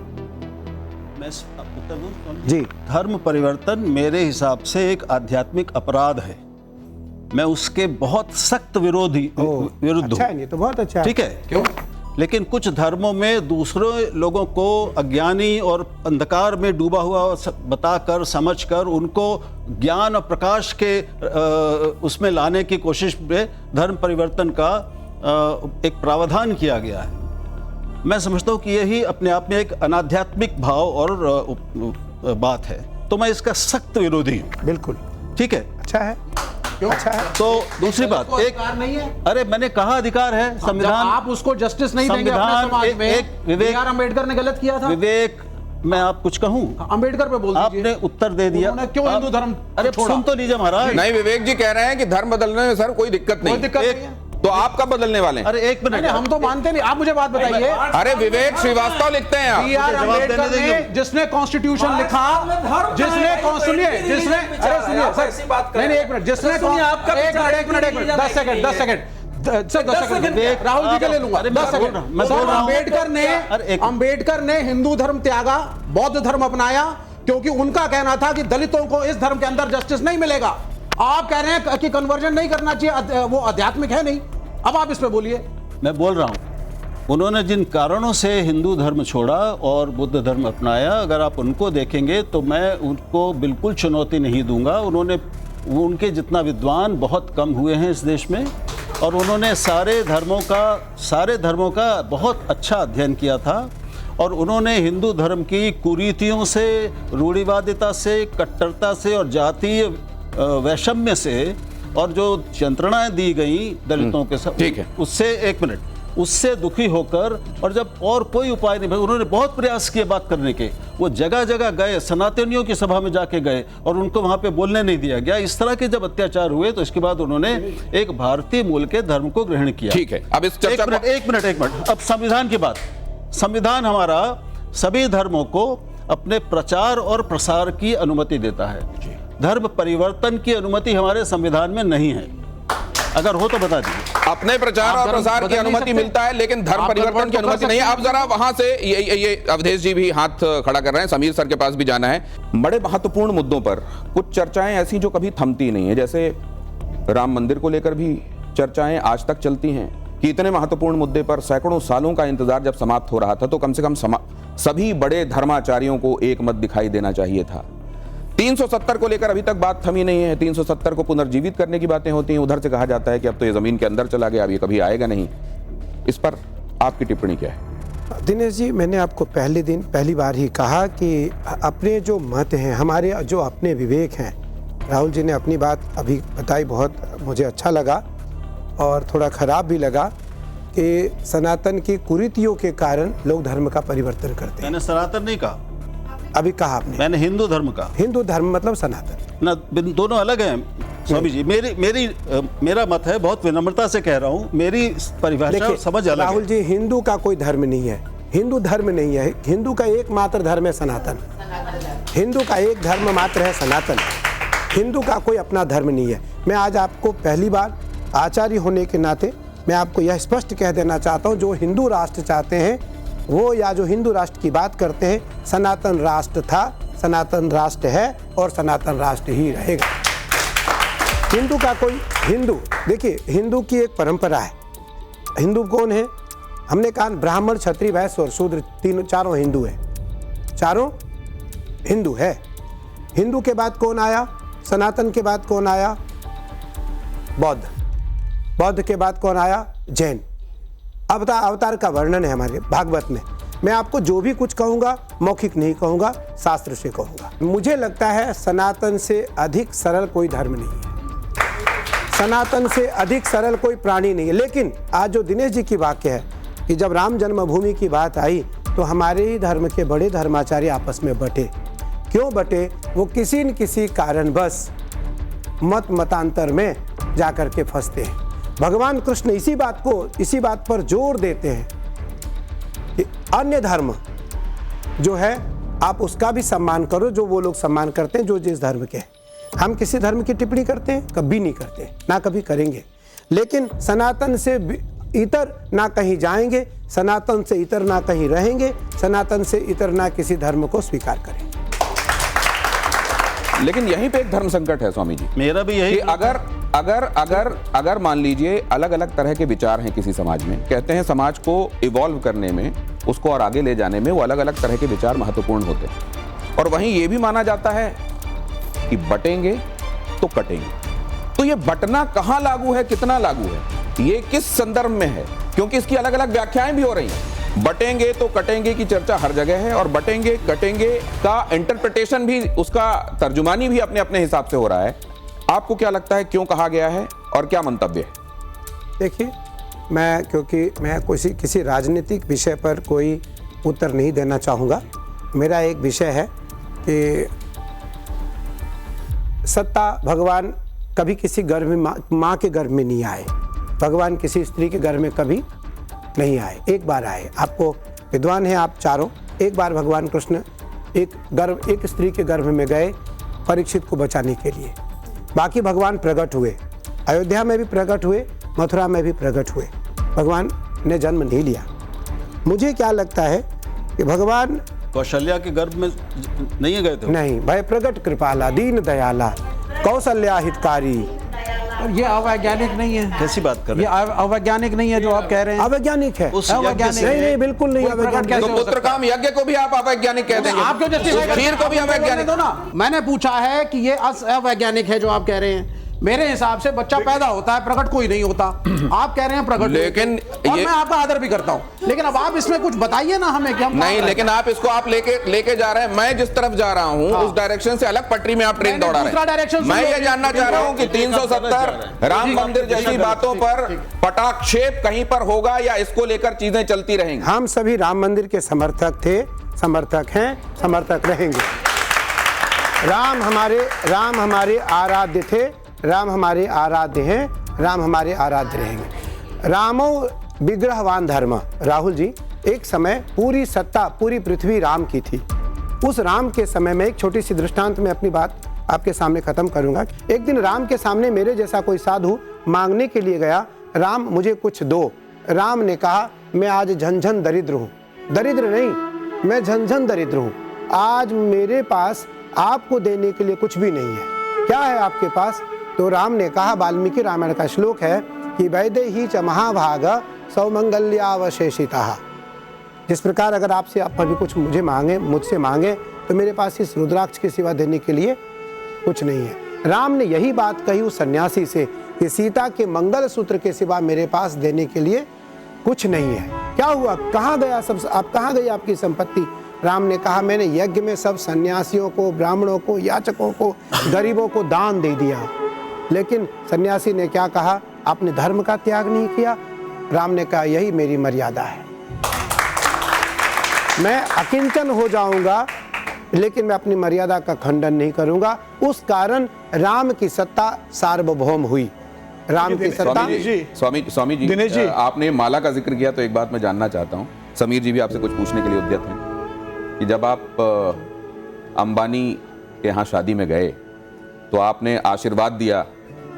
मैं उत्तर दूं जी। धर्म परिवर्तन मेरे हिसाब से एक आध्यात्मिक अपराध है, मैं उसके बहुत सख्त विरुद्ध हूँ। अच्छा है, नहीं तो बहुत अच्छा है। ठीक है, क्यों? लेकिन कुछ धर्मों में दूसरे लोगों को अज्ञानी और अंधकार में डूबा हुआ बताकर, समझकर, उनको ज्ञान और प्रकाश के उसमें लाने की कोशिश में धर्म परिवर्तन का एक प्रावधान किया गया है। मैं समझता हूँ कि यही अपने आप में एक अनाध्यात्मिक भाव और बात है, तो मैं इसका सख्त विरोधी हूँ। बिल्कुल ठीक है, अच्छा है। अच्छा है। तो दूसरी बात उसको एक अधिकार नहीं है? अरे मैंने कहा अधिकार है, जब संविधान आप उसको जस्टिस नहीं देंगे अपने संविधान समाज में, एक विवेक बी आर अम्बेडकर ने गलत किया था। विवेक, मैं आप कुछ कहूं? अम्बेडकर पे बोल दीजिए। आपने उत्तर दे दिया। उन्होंने क्यों हिंदू धर्म अरे छोड़ा? सुन तो लीजिए महाराज। नहीं, विवेक जी कह रहे हैं कि धर्म बदलने में सर कोई दिक्कत नहीं। कोई दिक्कत एक- नहीं है। तो आप कब बदलने वाले हैं? अरे एक मिनट, नहीं, हम तो मानते नहीं। आप मुझे बात बताइए, अरे विवेक श्रीवास्तव लिखते हैं आप। बी आर जवाब देने अम्बेडकर ने देंगे। जिसने कॉन्स्टिट्यूशन लिखा, जिसने सुनिए, जिसने अरे सुनिए सर, नहीं एक मिनट, जिसने एक मिनट 10 सेकंड राहुल जी के ले लूंगा। 10 सेकंड। मैं बोल रहा हूं। अम्बेडकर ने हिंदू धर्म त्यागा, बौद्ध धर्म अपनाया, क्योंकि उनका कहना था कि दलितों को इस धर्म के अंदर जस्टिस नहीं मिलेगा। आप कह रहे हैं कि कन्वर्जन नहीं करना चाहिए, वो आध्यात्मिक है नहीं। अब आप इस पे बोलिए। मैं बोल रहा हूं, उन्होंने जिन कारणों से हिंदू धर्म छोड़ा और बुद्ध धर्म अपनाया, अगर आप उनको देखेंगे तो मैं उनको बिल्कुल चुनौती नहीं दूंगा। उनके जितना विद्वान बहुत कम हुए हैं इस देश में, और उन्होंने सारे धर्मों का बहुत अच्छा अध्ययन किया था, और उन्होंने हिंदू धर्म की कुरीतियों से, रूढ़िवादिता से, कट्टरता से और जातीय वैषम्य से, और जो यंत्रणाएं दी गई दलितों के साथ, ठीक है, उससे दुखी होकर, और जब और कोई उपाय नहीं, उन्होंने बहुत प्रयास किए बात करने के। वो जगह जगह गए, सनातनियों की सभा में जाके गए, और उनको वहां पे बोलने नहीं दिया गया। इस तरह के जब अत्याचार हुए तो इसके बाद उन्होंने एक भारतीय मूल के धर्म को ग्रहण किया। ठीक है, अब इस चर्चा एक मिनट। अब संविधान की बात। संविधान हमारा सभी धर्मों को अपने प्रचार और प्रसार की अनुमति देता है। धर्म परिवर्तन की अनुमति हमारे संविधान में नहीं है। अगर हो तो बता दीजिए। अपने प्रचार और प्रसार की अनुमति मिलता है, लेकिन धर्म परिवर्तन की अनुमति नहीं है। अब जरा वहां से ये अवधेश जी भी हाथ खड़ा कर रहे हैं, समीर सर के पास भी जाना है। बड़े महत्वपूर्ण मुद्दों पर कुछ चर्चाएं ऐसी जो कभी थमती नहीं है, जैसे राम मंदिर को लेकर भी चर्चाएं आज तक चलती हैं कि इतने महत्वपूर्ण मुद्दे पर सैकड़ों सालों का इंतजार जब समाप्त हो रहा था तो कम से कम सभी बड़े धर्माचार्यों को एक मत दिखाई देना चाहिए था। 370 को लेकर अभी तक बात थमी नहीं है। 370 को पुनर्जीवित करने की बातें होती हैं, उधर से कहा जाता है कि अब तो ये जमीन के अंदर चला गया, अब ये कभी आएगा नहीं। इस पर आपकी टिप्पणी क्या है? दिनेश जी, मैंने आपको पहली बार ही कहा कि अपने जो मत हैं, हमारे जो अपने विवेक हैं, राहुल जी ने अपनी बात अभी बताई, बहुत मुझे अच्छा लगा और थोड़ा खराब भी लगा कि सनातन की कुरीतियों के कारण लोग धर्म का परिवर्तन करते हैं। मैंने सनातन नहीं कहा, अभी कहा आपने, मैंने हिंदू धर्म कहा। हिंदू धर्म मतलब सनातन ना, दोनों अलग हैं स्वामी जी। मेरा मत है, बहुत विनम्रता से कह रहा हूँ, मेरी परिभाषा और समझ अलग है। राहुल जी, हिंदू का कोई धर्म नहीं है, हिंदू धर्म नहीं है। हिंदू का एकमात्र धर्म है सनातन। हिंदू का एक धर्म मात्र है सनातन। हिंदू का कोई अपना धर्म नहीं है। मैं आज आपको पहली बार आचार्य होने के नाते मैं आपको यह स्पष्ट कह देना चाहता हूँ, जो हिंदू राष्ट्र चाहते हैं वो, या जो हिंदू राष्ट्र की बात करते हैं, सनातन राष्ट्र था, सनातन राष्ट्र है और सनातन राष्ट्र ही रहेगा। हिंदू का कोई देखिए, हिंदू की एक परंपरा है। हिंदू कौन है? हमने कहा ब्राह्मण, क्षत्रिय, वैश्य और शूद्र, चारों हिंदू है। चारों हिंदू है। हिंदू के बाद कौन आया? सनातन के बाद कौन आया? बौद्ध। बौद्ध के बाद कौन आया? जैन। अवतार का वर्णन है हमारे भागवत में। मैं आपको जो भी कुछ कहूँगा मौखिक नहीं कहूँगा, शास्त्र से कहूँगा। मुझे लगता है सनातन से अधिक सरल कोई धर्म नहीं है, सनातन से अधिक सरल कोई प्राणी नहीं है। लेकिन आज जो दिनेश जी की वाक्य है कि जब राम जन्मभूमि की बात आई तो हमारे ही धर्म के बड़े धर्माचार्य आपस में बटे। क्यों बटे? वो किसी न किसी कारणवश मतांतर में जाकर के फंसते हैं। भगवान कृष्ण इसी बात पर जोर देते हैं कि अन्य धर्म जो है आप उसका भी सम्मान करो, जो वो लोग सम्मान करते हैं जो जिस धर्म के हैं। हम किसी धर्म की टिप्पणी करते हैं? कभी नहीं करते, ना कभी करेंगे। लेकिन सनातन से इतर ना कहीं जाएंगे, सनातन से इतर ना कहीं रहेंगे, सनातन से इतर ना किसी धर्म को स्वीकार करेंगे। लेकिन यहीं पे एक धर्म संकट है स्वामी जी। मेरा भी यही, अगर मान लीजिए अलग अलग तरह के विचार हैं किसी समाज में, कहते हैं समाज को इवॉल्व करने में, उसको और आगे ले जाने में वो अलग अलग तरह के विचार महत्वपूर्ण होते हैं। और वहीं ये भी माना जाता है कि बटेंगे तो कटेंगे। तो ये बटना कहाँ लागू है, कितना लागू है, ये किस संदर्भ में है? क्योंकि इसकी अलग अलग व्याख्याएं भी हो रही हैं। बटेंगे तो कटेंगे की चर्चा हर जगह है, और बटेंगे कटेंगे का इंटरप्रिटेशन भी, उसका तर्जुमानी भी अपने अपने हिसाब से हो रहा है। आपको क्या लगता है क्यों कहा गया है और क्या मंतव्य है? देखिए, क्योंकि मैं किसी राजनीतिक विषय पर कोई उत्तर नहीं देना चाहूँगा। मेरा एक विषय है कि सत्ता, भगवान कभी किसी गर्भ में माँ के गर्भ में नहीं आए, भगवान किसी स्त्री के गर्भ में कभी नहीं आए, एक बार आए। आपको विद्वान हैं आप चारों, एक बार भगवान कृष्ण एक स्त्री के गर्भ में गए परीक्षित को बचाने के लिए। बाकी भगवान प्रकट हुए, अयोध्या में भी प्रकट हुए, मथुरा में भी प्रकट हुए, भगवान ने जन्म नहीं लिया। मुझे क्या लगता है कि भगवान कौशल्या के गर्भ में नहीं गए थे? नहीं, भय प्रकट कृपाला दीन दयाला कौशल्या हितकारी। ये अवैज्ञानिक नहीं है। कैसी बात कर रहे हैं? ये अवैज्ञानिक नहीं है जो आप कह रहे हैं। अवैज्ञानिक है। अवैज्ञानिक नहीं, बिल्कुल नहीं अवैज्ञानिक। तो पुत्रकाम यज्ञ को भी आप अवैज्ञानिक कह देंगे? आप क्यों खीर को भी अवैज्ञानिक? दो ना। मैंने पूछा है कि ये अवैज्ञानिक है जो आप कह रहे हैं। मेरे हिसाब से बच्चा पैदा होता है, प्रकट कोई नहीं होता। आप कह रहे हैं प्रकट, लेकिन और मैं आपका आदर भी करता हूं, लेकिन अब आप इसमें कुछ बताइए ना हमें कि हम नहीं, लेकिन आप इसको आप लेके जा रहे हैं। मैं जिस तरफ जा रहा हूं उस डायरेक्शन से अलग पटरी में आप ट्रेन दौड़ा रहे हैं। मैं ये जानना चाह रहा हूं कि 370 राम मंदिर जैसी बातों पर पटाक्षेप कहीं पर होगा या इसको लेकर चीजें चलती रहेंगी? हम सभी राम मंदिर के समर्थक थे, समर्थक हैं, समर्थक रहेंगे। राम हमारे आराध्य थे, राम हमारे आराध्य हैं, राम हमारे आराध्य रहेंगे। रामो विग्रहवान धर्म। राहुल जी, एक समय पूरी सत्ता, पूरी पृथ्वी राम की थी। उस राम के समय में एक छोटी सी दृष्टांत में अपनी बात आपके सामने खत्म करूंगा। एक दिन राम के सामने मेरे जैसा कोई साधु मांगने के लिए गया, राम मुझे कुछ दो। राम ने कहा, मैं आज झंझन दरिद्र हूँ। दरिद्र नहीं, मैं झंझन दरिद्र हूँ। आज मेरे पास आपको देने के लिए कुछ भी नहीं है। क्या है आपके पास? तो राम ने कहा, वाल्मीकि रामायण का श्लोक है कि वैदेही च महाभाग सौमंगल्यावशेषिता। जिस प्रकार अगर आपसे आप कभी कुछ मुझसे मांगे तो मेरे पास इस रुद्राक्ष के सिवा देने के लिए कुछ नहीं है। राम ने यही बात कही उस सन्यासी से कि सीता के मंगल सूत्र के सिवा मेरे पास देने के लिए कुछ नहीं है। क्या हुआ? कहाँ गया सब? आप कहाँ गई आपकी संपत्ति? राम ने कहा, मैंने यज्ञ में सब सन्यासियों को, ब्राह्मणों को, याचकों को, गरीबों को दान दे दिया। लेकिन सन्यासी ने क्या कहा? आपने धर्म का त्याग नहीं किया। राम ने कहा, यही मेरी मर्यादा है। मैं अकिंचन हो जाऊंगा लेकिन मैं अपनी मर्यादा का खंडन नहीं करूंगा। उस कारण राम की सत्ता सार्वभौम हुई। राम की सत्ता। स्वामी जी, दिनेश जी, आपने माला का जिक्र किया तो एक बात मैं जानना चाहता हूं। समीर जी भी आपसे कुछ पूछने के लिए उद्यत हैं कि जब आप अंबानी के यहाँ शादी में गए तो आपने आशीर्वाद दिया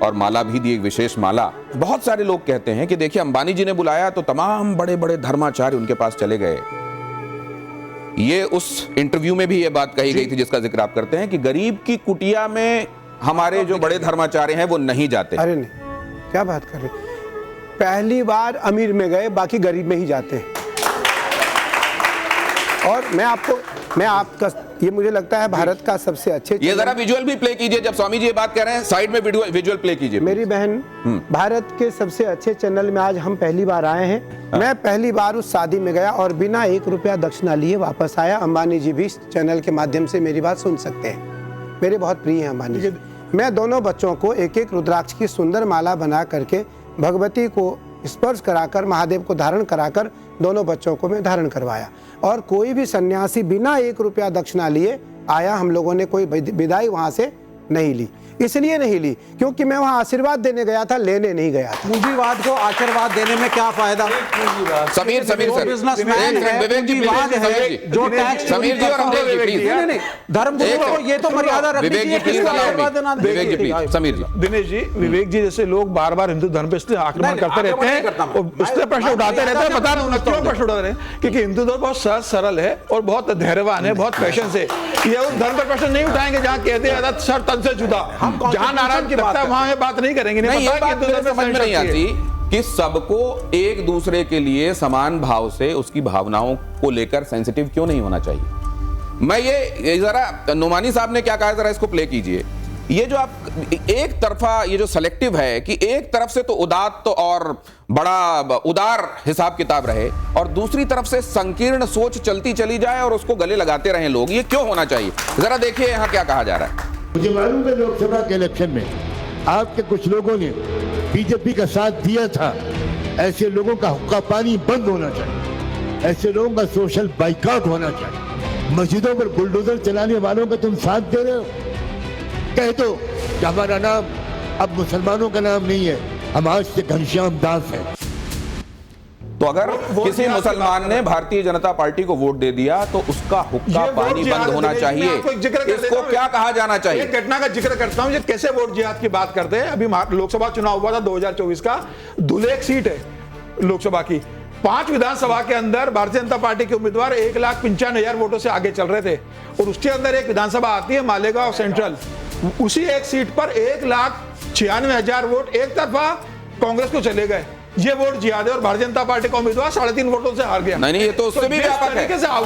और माला भी दी, एक विशेष माला। बहुत सारे लोग कहते हैं कि देखिए, अंबानी जी ने बुलाया तो तमाम बड़े बड़े धर्माचार्य उनके पास चले गए। ये उस इंटरव्यू में भी ये बात कही गई थी जिसका जिक्र आप करते हैं कि गरीब की कुटिया में हमारे जो बड़े धर्माचार्य हैं वो नहीं जाते। अरे नहीं, क्या बात कर रहे? पहली बार अमीर में गए, बाकी गरीब में ही जाते हैं। और मैं आपका ये मुझे लगता है भारत का सबसे अच्छे, ये जरा विजुअल भी प्ले कीजिए। जब स्वामी जी ये बात कह रहे हैं साइड में विजुअल प्ले कीजिए। मेरी बहन, भारत के सबसे अच्छे चैनल में आज हम पहली बार आए हैं। मैं पहली बार उस शादी में गया और बिना 1 रुपया दक्षिणा लिए वापस आया। अंबानी जी भी इस चैनल के माध्यम से मेरी बात सुन सकते हैं, मेरे बहुत प्रिय हैं अंबानी जी। मैं दोनों बच्चों को एक एक रुद्राक्ष की सुंदर माला बना करके भगवती को स्पर्श कराकर, महादेव को धारण कराकर दोनों बच्चों को मैं धारण करवाया। और कोई भी सन्यासी बिना 1 रुपया दक्षिणा लिए आया, हम लोगों ने कोई विदाई वहां से नहीं ली। इसलिए नहीं ली क्योंकि मैं वहां आशीर्वाद देने गया था, लेने नहीं गया था। पूंजीवाद को आशीर्वाद देने में क्या फायदा? समीर सर, बिजनेसमैन है, विवेक जी, पूंजीवाद है, जो टैक्स समीर जी और अमरेश जी प्लीज। नहीं, धर्म को ये तो मर्यादा रखनी विवेक जी प्लीज, विवेक जी प्लीज, समीर जी। दिनेश जी, विवेक जी जैसे लोग बार बार हिंदू धर्म पे इसलिए आक्रमण करते रहते हैं, इसलिए प्रश्न उठाते रहते हैं। बता रहा हूँ क्यों प्रश्न उठा रहे हैं, क्योंकि हिंदू धर्म बहुत सहज सरल है और बहुत धैर्यवान है, बहुत पैशन से। ये उस धर्म पर प्रश्न नहीं उठाएंगे जहाँ कहते हैं सर तन से जुदा, जहाँ नारायण की बात है वहां बात नहीं करेंगे। नहीं, ये बात मेरे समझ में नहीं आती कि सबको एक दूसरे के लिए समान भाव से उसकी भावनाओं को लेकर सेंसिटिव क्यों नहीं होना चाहिए। मैं ये जरा नुमानी साहब ने क्या कहा, जरा इसको प्ले कीजिए। ये जो आप एक तरफा, ये जो सेलेक्टिव है कि एक तरफ से तो उदात्त और बड़ा उदार हिसाब किताब रहे और दूसरी तरफ से संकीर्ण सोच चलती चली जाए और उसको गले लगाते रहे लोग, ये क्यों होना चाहिए? जरा देखिए यहाँ क्या कहा जा रहा है। मुझे मालूम है लोकसभा के इलेक्शन में आपके कुछ लोगों ने बीजेपी का साथ दिया था, ऐसे लोगों का हुक्का पानी बंद होना चाहिए, ऐसे लोगों का सोशल बाइकआउट होना चाहिए। मस्जिदों पर बुलडोजर चलाने वालों का तुम साथ दे रहे हो। कह दो कि हमारा नाम अब मुसलमानों का नाम नहीं है, हम आज से घनश्याम दास हैं। तो अगर किसी मुसलमान ने भारतीय जनता पार्टी को वोट दे दिया तो उसका हुक्का पानी बंद होना चाहिए। इसको क्या कहा जाना चाहिए? एक घटना का जिक्र करता हूं, ये कैसे वोट जिहाद की बात करते हैं। अभी लोकसभा चुनाव हुआ था 2024 का, धुलेख सीट है लोकसभा की। 5 विधानसभा के अंदर भारतीय जनता पार्टी के उम्मीदवार 1,95,000 वोटों से आगे चल रहे थे, और उसके अंदर एक विधानसभा आती है मालेगांव सेंट्रल, उसी एक सीट पर 1,96,000 वोट एक तरफा कांग्रेस को चले गए। ये वोट जिहाद है और भारतीय जनता पार्टी का उम्मीदवार 3.5 वोटों से हार गया। नहीं, ये तो उससे भी व्यापक है,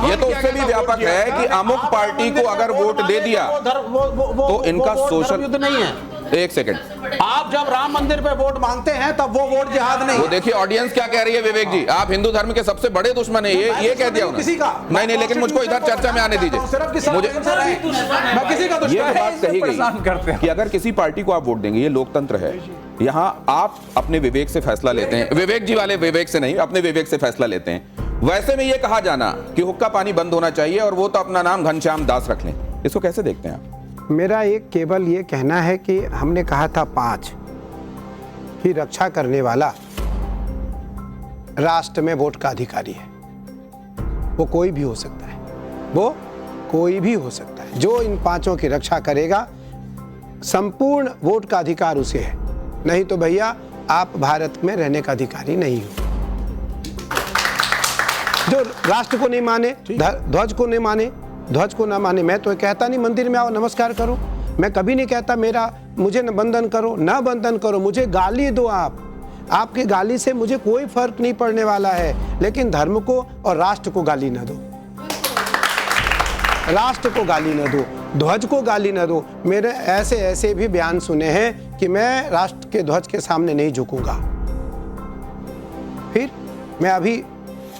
ये तो उससे भी व्यापक है कि अमुक पार्टी को अगर वोट दे दिया तो इनका सोशल युद्ध नहीं है। एक सेकंड, आप जब राम मंदिर पे वोट मांगते हैं तब वो वोट जिहाद नहीं। वो देखिए ऑडियंस क्या कह रही है। विवेक जी, आप हिंदू धर्म के सबसे बड़े दुश्मन है, ये कह दिया किसी का नहीं, लेकिन मुझको इधर चर्चा में आने दीजिए। मुझे मैं किसी का ये बात कही गई कि अगर किसी पार्टी को आप वोट देंगे, ये लोकतंत्र है, यहाँ आप अपने विवेक से फैसला लेते हैं। विवेक जी वाले विवेक से नहीं, अपने विवेक से फैसला लेते हैं। वैसे में ये कहा जाना कि हुक्का पानी बंद होना चाहिए और वो तो अपना नाम घनश्याम दास रख लें, इसको कैसे देखते हैं आप? मेरा एक केवल ये कहना है कि हमने कहा था 5 की रक्षा करने वाला राष्ट्र में वोट का अधिकारी है। वो कोई भी हो सकता है, वो कोई भी हो सकता है। जो इन 5 की रक्षा करेगा, संपूर्ण वोट का अधिकार उसे है। नहीं तो भैया आप भारत में रहने का अधिकारी नहीं हो। जो राष्ट्र को नहीं माने, ध्वज को नहीं माने, ध्वज को ना माने, मैं तो कहता नहीं मंदिर में आओ नमस्कार करो, मैं कभी नहीं कहता मुझे न बंधन करो, ना बंधन करो, मुझे गाली दो आप, आपकी गाली से मुझे कोई फर्क नहीं पड़ने वाला है, लेकिन धर्म को और राष्ट्र को गाली ना दो, राष्ट्र को गाली ना दो, ध्वज को गाली ना दो। मेरे ऐसे भी बयान सुने हैं कि मैं राष्ट्र के ध्वज के सामने नहीं झुकूंगा। फिर मैं अभी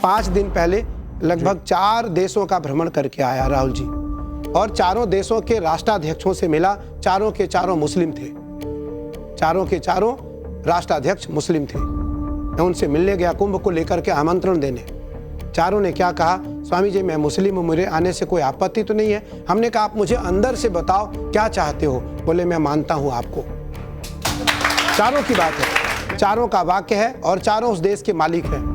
5 दिन पहले लगभग 4 देशों का भ्रमण करके आया राहुल जी, और 4 देशों के राष्ट्राध्यक्षों से मिला। 4 के 4 मुस्लिम थे, 4 के 4 राष्ट्राध्यक्ष मुस्लिम थे। मैं उनसे मिलने गया कुंभ को लेकर के आमंत्रण देने। 4 ने क्या कहा, स्वामी जी मैं मुस्लिम हूँ, मेरे आने से कोई आपत्ति तो नहीं है। हमने कहा आप मुझे अंदर से बताओ क्या चाहते हो। बोले मैं मानता हूँ आपको। 4 की बात है, 4 का वाक्य है, और 4 उस देश के मालिक हैं।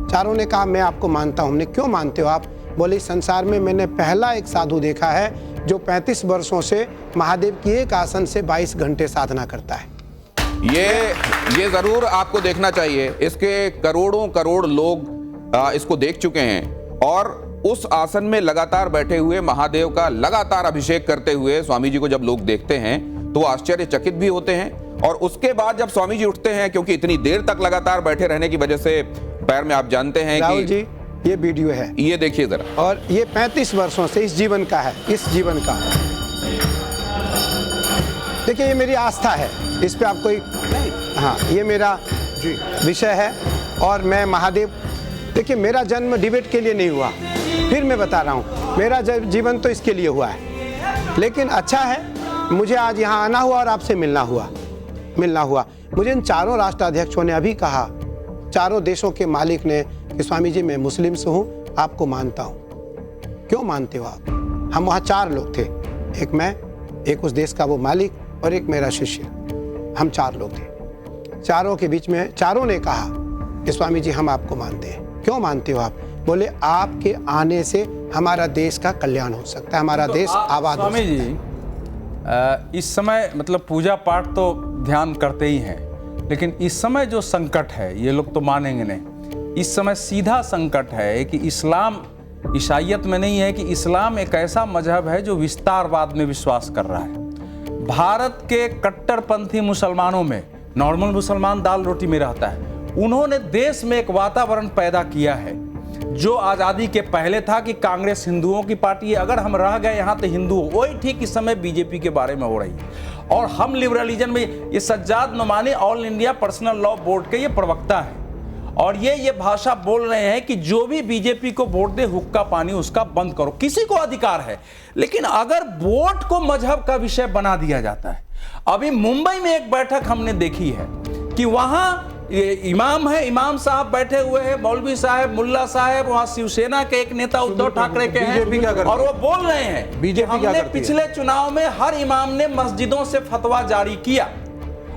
4 ने कहा मैं आपको मानता हूँ। हमने क्यों मानते हो आप? बोले संसार में मैंने पहला एक साधु देखा है जो 35 वर्षों से महादेव की एक आसन से 22 घंटे साधना करता है। ये जरूर आपको देखना चाहिए। इसके करोड़ों करोड़ लोग इसको देख चुके हैं, और उस आसन में लगातार बैठे हुए महादेव का लगातार अभिषेक करते हुए स्वामी जी को जब लोग देखते हैं तो आश्चर्यचकित भी होते हैं। और उसके बाद जब स्वामी जी उठते हैं, क्योंकि इतनी देर तक लगातार बैठे रहने की वजह से पैर में आप जानते हैं राहुल जी ये वीडियो है, ये देखिए जरा, और ये 35 वर्षों से इस जीवन का है, इस जीवन का। देखिए ये मेरी आस्था है, इस पे आपको हाँ ये मेरा विषय है। और मैं महादेव, देखिए मेरा जन्म डिबेट के लिए नहीं हुआ, फिर मैं बता रहा हूँ, मेरा जीवन तो इसके लिए हुआ है। लेकिन अच्छा है मुझे आज यहाँ आना हुआ और आपसे मिलना हुआ। मुझे इन 4 राष्ट्राध्यक्षों ने अभी कहा, 4 देशों के मालिक ने, कि स्वामी जी मैं मुस्लिम से हूँ, आपको मानता हूँ। क्यों मानते हो आप? हम वहाँ 4 लोग थे, एक मैं, एक उस देश का वो मालिक और एक मेरा शिष्य, हम 4 लोग थे। 4 के बीच में 4 ने कहा कि स्वामी जी हम आपको मानते हैं। क्यों मानते हो आप? बोले आपके आने से हमारा देश का कल्याण हो सकता है, हमारा देश आबाद हो सकता है। स्वामी जी इस समय मतलब पूजा पाठ तो ध्यान करते ही हैं, लेकिन इस समय जो संकट है, ये लोग तो मानेंगे नहीं, इस समय सीधा संकट है कि इस्लाम ईसाइयत में नहीं है, कि इस्लाम एक ऐसा मजहब है जो विस्तारवाद में विश्वास कर रहा है। भारत के कट्टरपंथी मुसलमानों में, नॉर्मल मुसलमान दाल रोटी में रहता है, उन्होंने देश में एक वातावरण पैदा किया है जो आज़ादी के पहले था कि कांग्रेस हिंदुओं की पार्टी है, अगर हम रह गए यहाँ तो हिंदू, वही ठीक इस समय बीजेपी के बारे में हो रही है। और हम लिबरलिज्म में, ये Sajjad Nomani All India Personal Law Board के ये प्रवक्ता है, और ये भाषा बोल रहे हैं कि जो भी बीजेपी को वोट दे हुक्का पानी उसका बंद करो। किसी को अधिकार है, लेकिन अगर वोट को मजहब का विषय बना दिया जाता है अभी मुंबई में एक बैठक हमने देखी है कि वहां ये इमाम है, इमाम साहब बैठे हुए हैं, मौलवी साहब, मुल्ला साहब, वहां शिवसेना के एक नेता उद्धव ठाकरे के बीजेपी क्या हैं करती और वो बोल रहे हैं बीजेपी कि क्या हमने करती है? पिछले चुनाव में हर इमाम ने मस्जिदों से फतवा जारी किया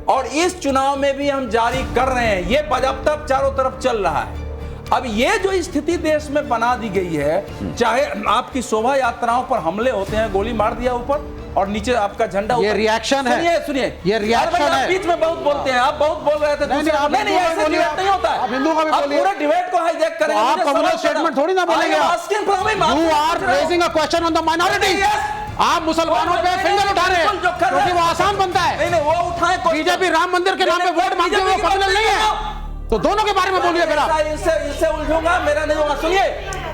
और इस चुनाव में भी हम जारी कर रहे हैं। ये बजब्ता चारों तरफ चल रहा है। अब ये जो स्थिति देश में बना दी गई है, चाहे आपकी शोभा यात्राओं पर हमले होते हैं, गोली मार दिया ऊपर और नीचे आपका झंडा ये ऊपर। रिएक्शन है। सुनिए सुनिए, ये रिएक्शन अरे भाई, आप है। बीच में बहुत बोलते हैं, आप बहुत बोल रहे थे। नहीं, आप नहीं हिंदुओं का ऐसे बोलिए, डिबेट नहीं होता है। आप हिंदुओं का भी आप बोलिए। पूरे डिबेट को हाईजैक करेंगे। आप मुझे कम्युनल सवाल स्टेटमेंट करना। थोड़ी ना बोलेंगे I am आप। asking from him, आप You पूछ are रहे हो। raising a question on the minorities. Yes. आप मुसलमानों पे फिंगर उठा रहे हैं बिल्कुल, जो कर रहे क्योंकि वो हैं। आसान बनता है। नहीं वो उठाए। बीजेपी राम मंदिर के नाम पे वोट मांगते हुए क्रिमिनल नहीं है, तो दोनों के बारे में बोलिए फिर आप। इससे उलझूंगा, मेरा नहीं होगा। सुनिए,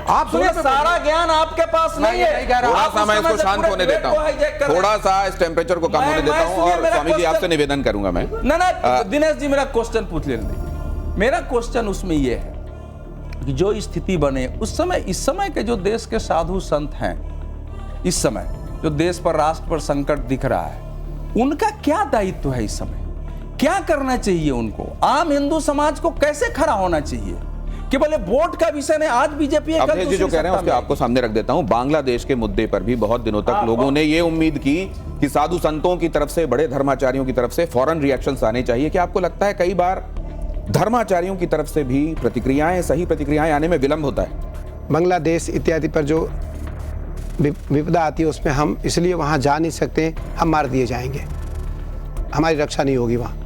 आप सुनिए, सारा ज्ञान आपके पास नहीं है। नहीं कह रहा। थोड़ा आप सा मैं उस इसको समय से शांत पूरे होने डिबेट देता को hijack कर हूँ, रहे हैं। थोड़ा सा इस टेम्परेचर को कम होने देता हूँ सुनिए, और मेरा स्वामी जी question- आपसे निवेदन करूंगा मैं। ना दिनेश जी, मेरा क्वेश्चन पूछ लेने दीजिए। मेरा क्वेश्चन उसमें यह है कि जो स्थिति बने उस समय, इस समय के जो देश के साधु संत हैं, इस समय जो देश पर, राष्ट्र पर संकट दिख रहा है, उनका क्या दायित्व है? इस समय क्या करना चाहिए उनको? आम हिंदू समाज को कैसे खड़ा होना चाहिए? कि बोले वोट का विषय नहीं, आज बीजेपी अवधेश जी जो कह रहे हैं उसके आपको सामने रख देता हूं। बांग्लादेश के मुद्दे पर भी बहुत दिनों तक लोगों ने ये उम्मीद की कि साधु संतों की तरफ से, बड़े धर्माचार्यों की तरफ से फौरन रिएक्शंस आने चाहिए। क्या आपको लगता है कई बार धर्माचार्यों की तरफ से भी प्रतिक्रियाएं, सही प्रतिक्रियाएं आने में विलंब होता है? बांग्लादेश इत्यादि पर जो विपदा आती है उसमें हम इसलिए वहाँ जा नहीं सकते, हम मार दिए जाएंगे, हमारी रक्षा नहीं होगी वहाँ।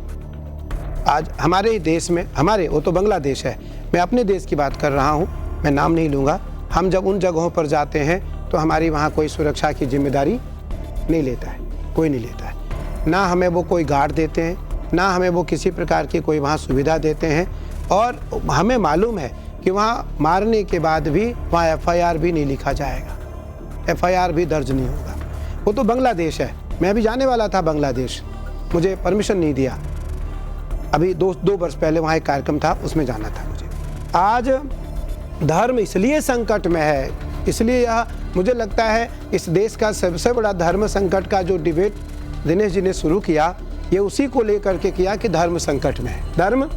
आज हमारे ही देश में, हमारे, वो तो बांग्लादेश है, मैं अपने देश की बात कर रहा हूँ, मैं नाम नहीं लूँगा। हम जब उन जगहों पर जाते हैं तो हमारी वहाँ कोई सुरक्षा की जिम्मेदारी नहीं लेता है, कोई नहीं लेता है। ना हमें वो कोई गार्ड देते हैं, ना हमें वो किसी प्रकार की कोई वहाँ सुविधा देते हैं। और हमें मालूम है कि वहाँ मारने के बाद भी वहाँ FIR भी नहीं लिखा जाएगा, FIR भी दर्ज नहीं होगा। वो तो बांग्लादेश है। मैं भी जाने वाला था बांग्लादेश, मुझे परमिशन नहीं दिया। अभी दो वर्ष पहले वहाँ एक कार्यक्रम था, उसमें जाना था मुझे। आज धर्म इसलिए संकट में है, इसलिए यह मुझे लगता है इस देश का सबसे बड़ा धर्म संकट का जो डिबेट दिनेश जी ने शुरू किया, ये उसी को लेकर के किया कि धर्म संकट में है, धर्म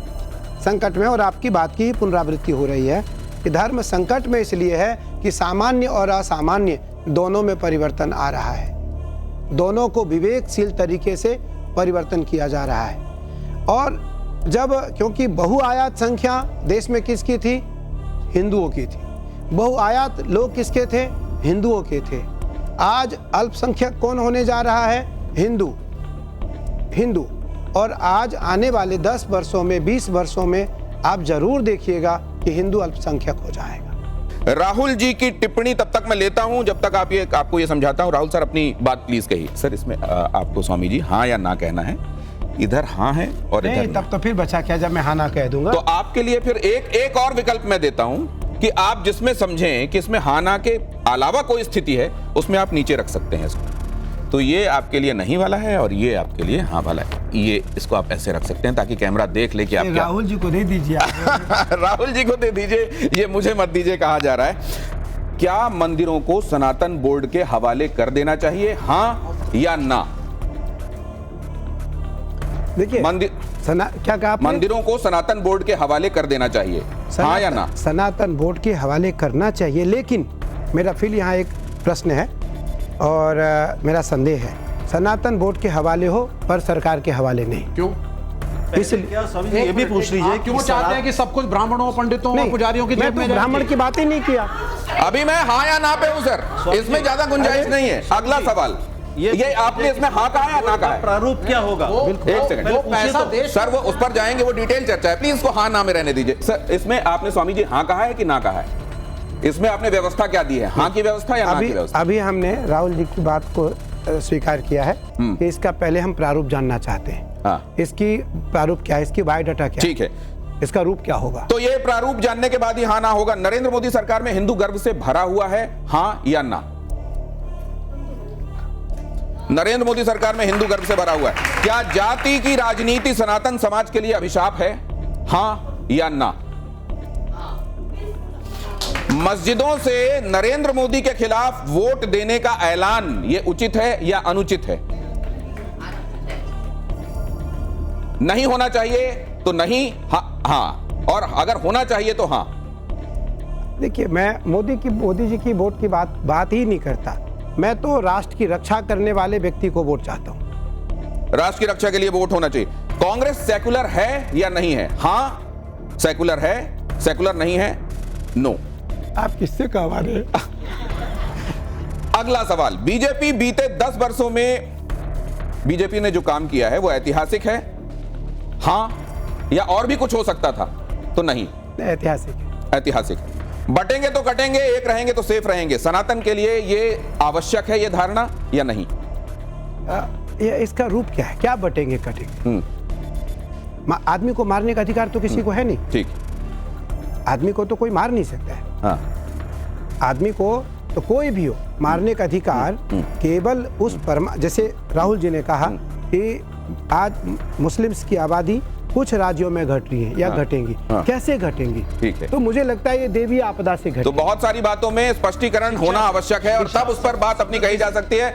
संकट में। और आपकी बात की ही पुनरावृत्ति हो रही है कि धर्म संकट में इसलिए है कि सामान्य और असामान्य दोनों में परिवर्तन आ रहा है, दोनों को विवेकशील तरीके से परिवर्तन किया जा रहा है। और जब, क्योंकि बहुआयात संख्या देश में किसकी थी? हिंदुओं की थी। बहुआयात लोग किसके थे? हिंदुओं के थे। आज अल्पसंख्यक कौन होने जा रहा है? हिंदू। और आज आने वाले 10 वर्षों में, 20 वर्षों में आप जरूर देखिएगा कि हिंदू अल्पसंख्यक हो जाएगा। राहुल जी की टिप्पणी तब तक मैं लेता हूं जब तक आपको ये समझाता हूं। राहुल सर अपनी बात प्लीज कहिए। सर इसमें आपको स्वामी जी हाँ या ना कहना है। इधर हाँ है और इधर नहीं, तब तो फिर बचा क्या जब मैं हाँ ना कह दूंगा। तो आपके लिए फिर एक और विकल्प मैं देता हूं कि आप जिसमें समझें कि इसमें हाँ ना के अलावा कोई स्थिति है, उसमें आप नीचे रख सकते हैं इसको। तो ये आपके लिए नहीं वाला है और ये आपके लिए हाँ वाला है। ये इसको आप ऐसे रख सकते हैं ताकि कैमरा देख ले कि आप क्या। राहुल जी को दे दीजिए। राहुल जी को दे दीजिए, ये मुझे मत दीजिए कहा जा रहा है। क्या मंदिरों को सनातन बोर्ड के हवाले कर देना चाहिए, हाँ या ना? देखिए क्या कहा आपने? मंदिरों को सनातन बोर्ड के हवाले कर देना चाहिए, हाँ या ना? सनातन बोर्ड के हवाले करना चाहिए, लेकिन मेरा फिर यहाँ एक प्रश्न है और मेरा संदेह है। सनातन बोर्ड के हवाले हो पर सरकार के हवाले नहीं। क्यों? इसलिए ये भी पूछ लीजिए क्यों चाहते हैं कि सब कुछ ब्राह्मणों, पंडितों और पुजारियों की जेब में जाए? ब्राह्मण की बात ही नहीं किया। अभी मैं हाँ या ना पे हूं सर, इसमें ज्यादा गुंजाइश नहीं है। अगला सवाल, ये आपने इसमें हाँ कहा या ना कहा है? प्रारूप क्या होगा? एक सेकंड, पैसा देश सर वो उस पर जाएंगे, वो डिटेल चर्चा है, प्लीज इसको हाँ ना में रहने दीजिए। सर इसमें आपने स्वामी जी हाँ कहा है कि ना कहा है? इसमें आपने व्यवस्था क्या दी है, हाँ की व्यवस्था या ना की व्यवस्था? अभी हमने राहुल जी की बात को स्वीकार किया है कि इसका पहले हम प्रारूप जानना चाहते हैं। हाँ। इसकी प्रारूप क्या है, इसकी बायोडाटा क्या है, ठीक है, इसका रूप क्या होगा? तो ये प्रारूप जानने के बाद ही हाँ ना होगा। नरेंद्र मोदी सरकार में हिंदू गर्व से भरा हुआ है, हाँ या ना? नरेंद्र मोदी सरकार में हिंदू गर्व से भरा हुआ है। क्या जाति की राजनीति सनातन समाज के लिए अभिशाप है, हाँ या ना? मस्जिदों से नरेंद्र मोदी के खिलाफ वोट देने का ऐलान ये उचित है या अनुचित है? नहीं होना चाहिए तो नहीं, हाँ, और अगर होना चाहिए तो हाँ। देखिए, मैं मोदी जी की वोट की बात ही नहीं करता। मैं तो राष्ट्र की रक्षा करने वाले व्यक्ति को वोट चाहता हूं। राष्ट्र की रक्षा के लिए वोट होना चाहिए। कांग्रेस सेकुलर है या नहीं है? हाँ सेकुलर है, सेकुलर नहीं है नो। आप किससे कहवा रहे हैं? अगला सवाल, बीजेपी बीते 10 वर्षों में बीजेपी ने जो काम किया है वो ऐतिहासिक है, हाँ, या और भी कुछ हो सकता था तो नहीं? ऐतिहासिक। ऐतिहासिक। बटेंगे तो कटेंगे, एक रहेंगे तो सेफ रहेंगे, सनातन के लिए ये आवश्यक है, ये धारणा या नहीं? इसका रूप क्या है? क्या बटेंगे कटेंगे? आदमी को मारने का अधिकार तो किसी को है नहीं। ठीक। आदमी को तो कोई मार नहीं सकता है। हाँ। आदमी को तो कोई भी हो, मारने का अधिकार केवल उस जैसे राहुल जी ने कहा कि आज मुस्लिम्स की आबादी कुछ राज्यों में घट रही है या घटेंगी। कैसे घटेंगी? ठीक है। तो मुझे लगता है ये देवी आपदा से घटेगी। तो बहुत सारी बातों में स्पष्टीकरण होना आवश्यक है और तब उस पर बात अपनी कही जा सकती है।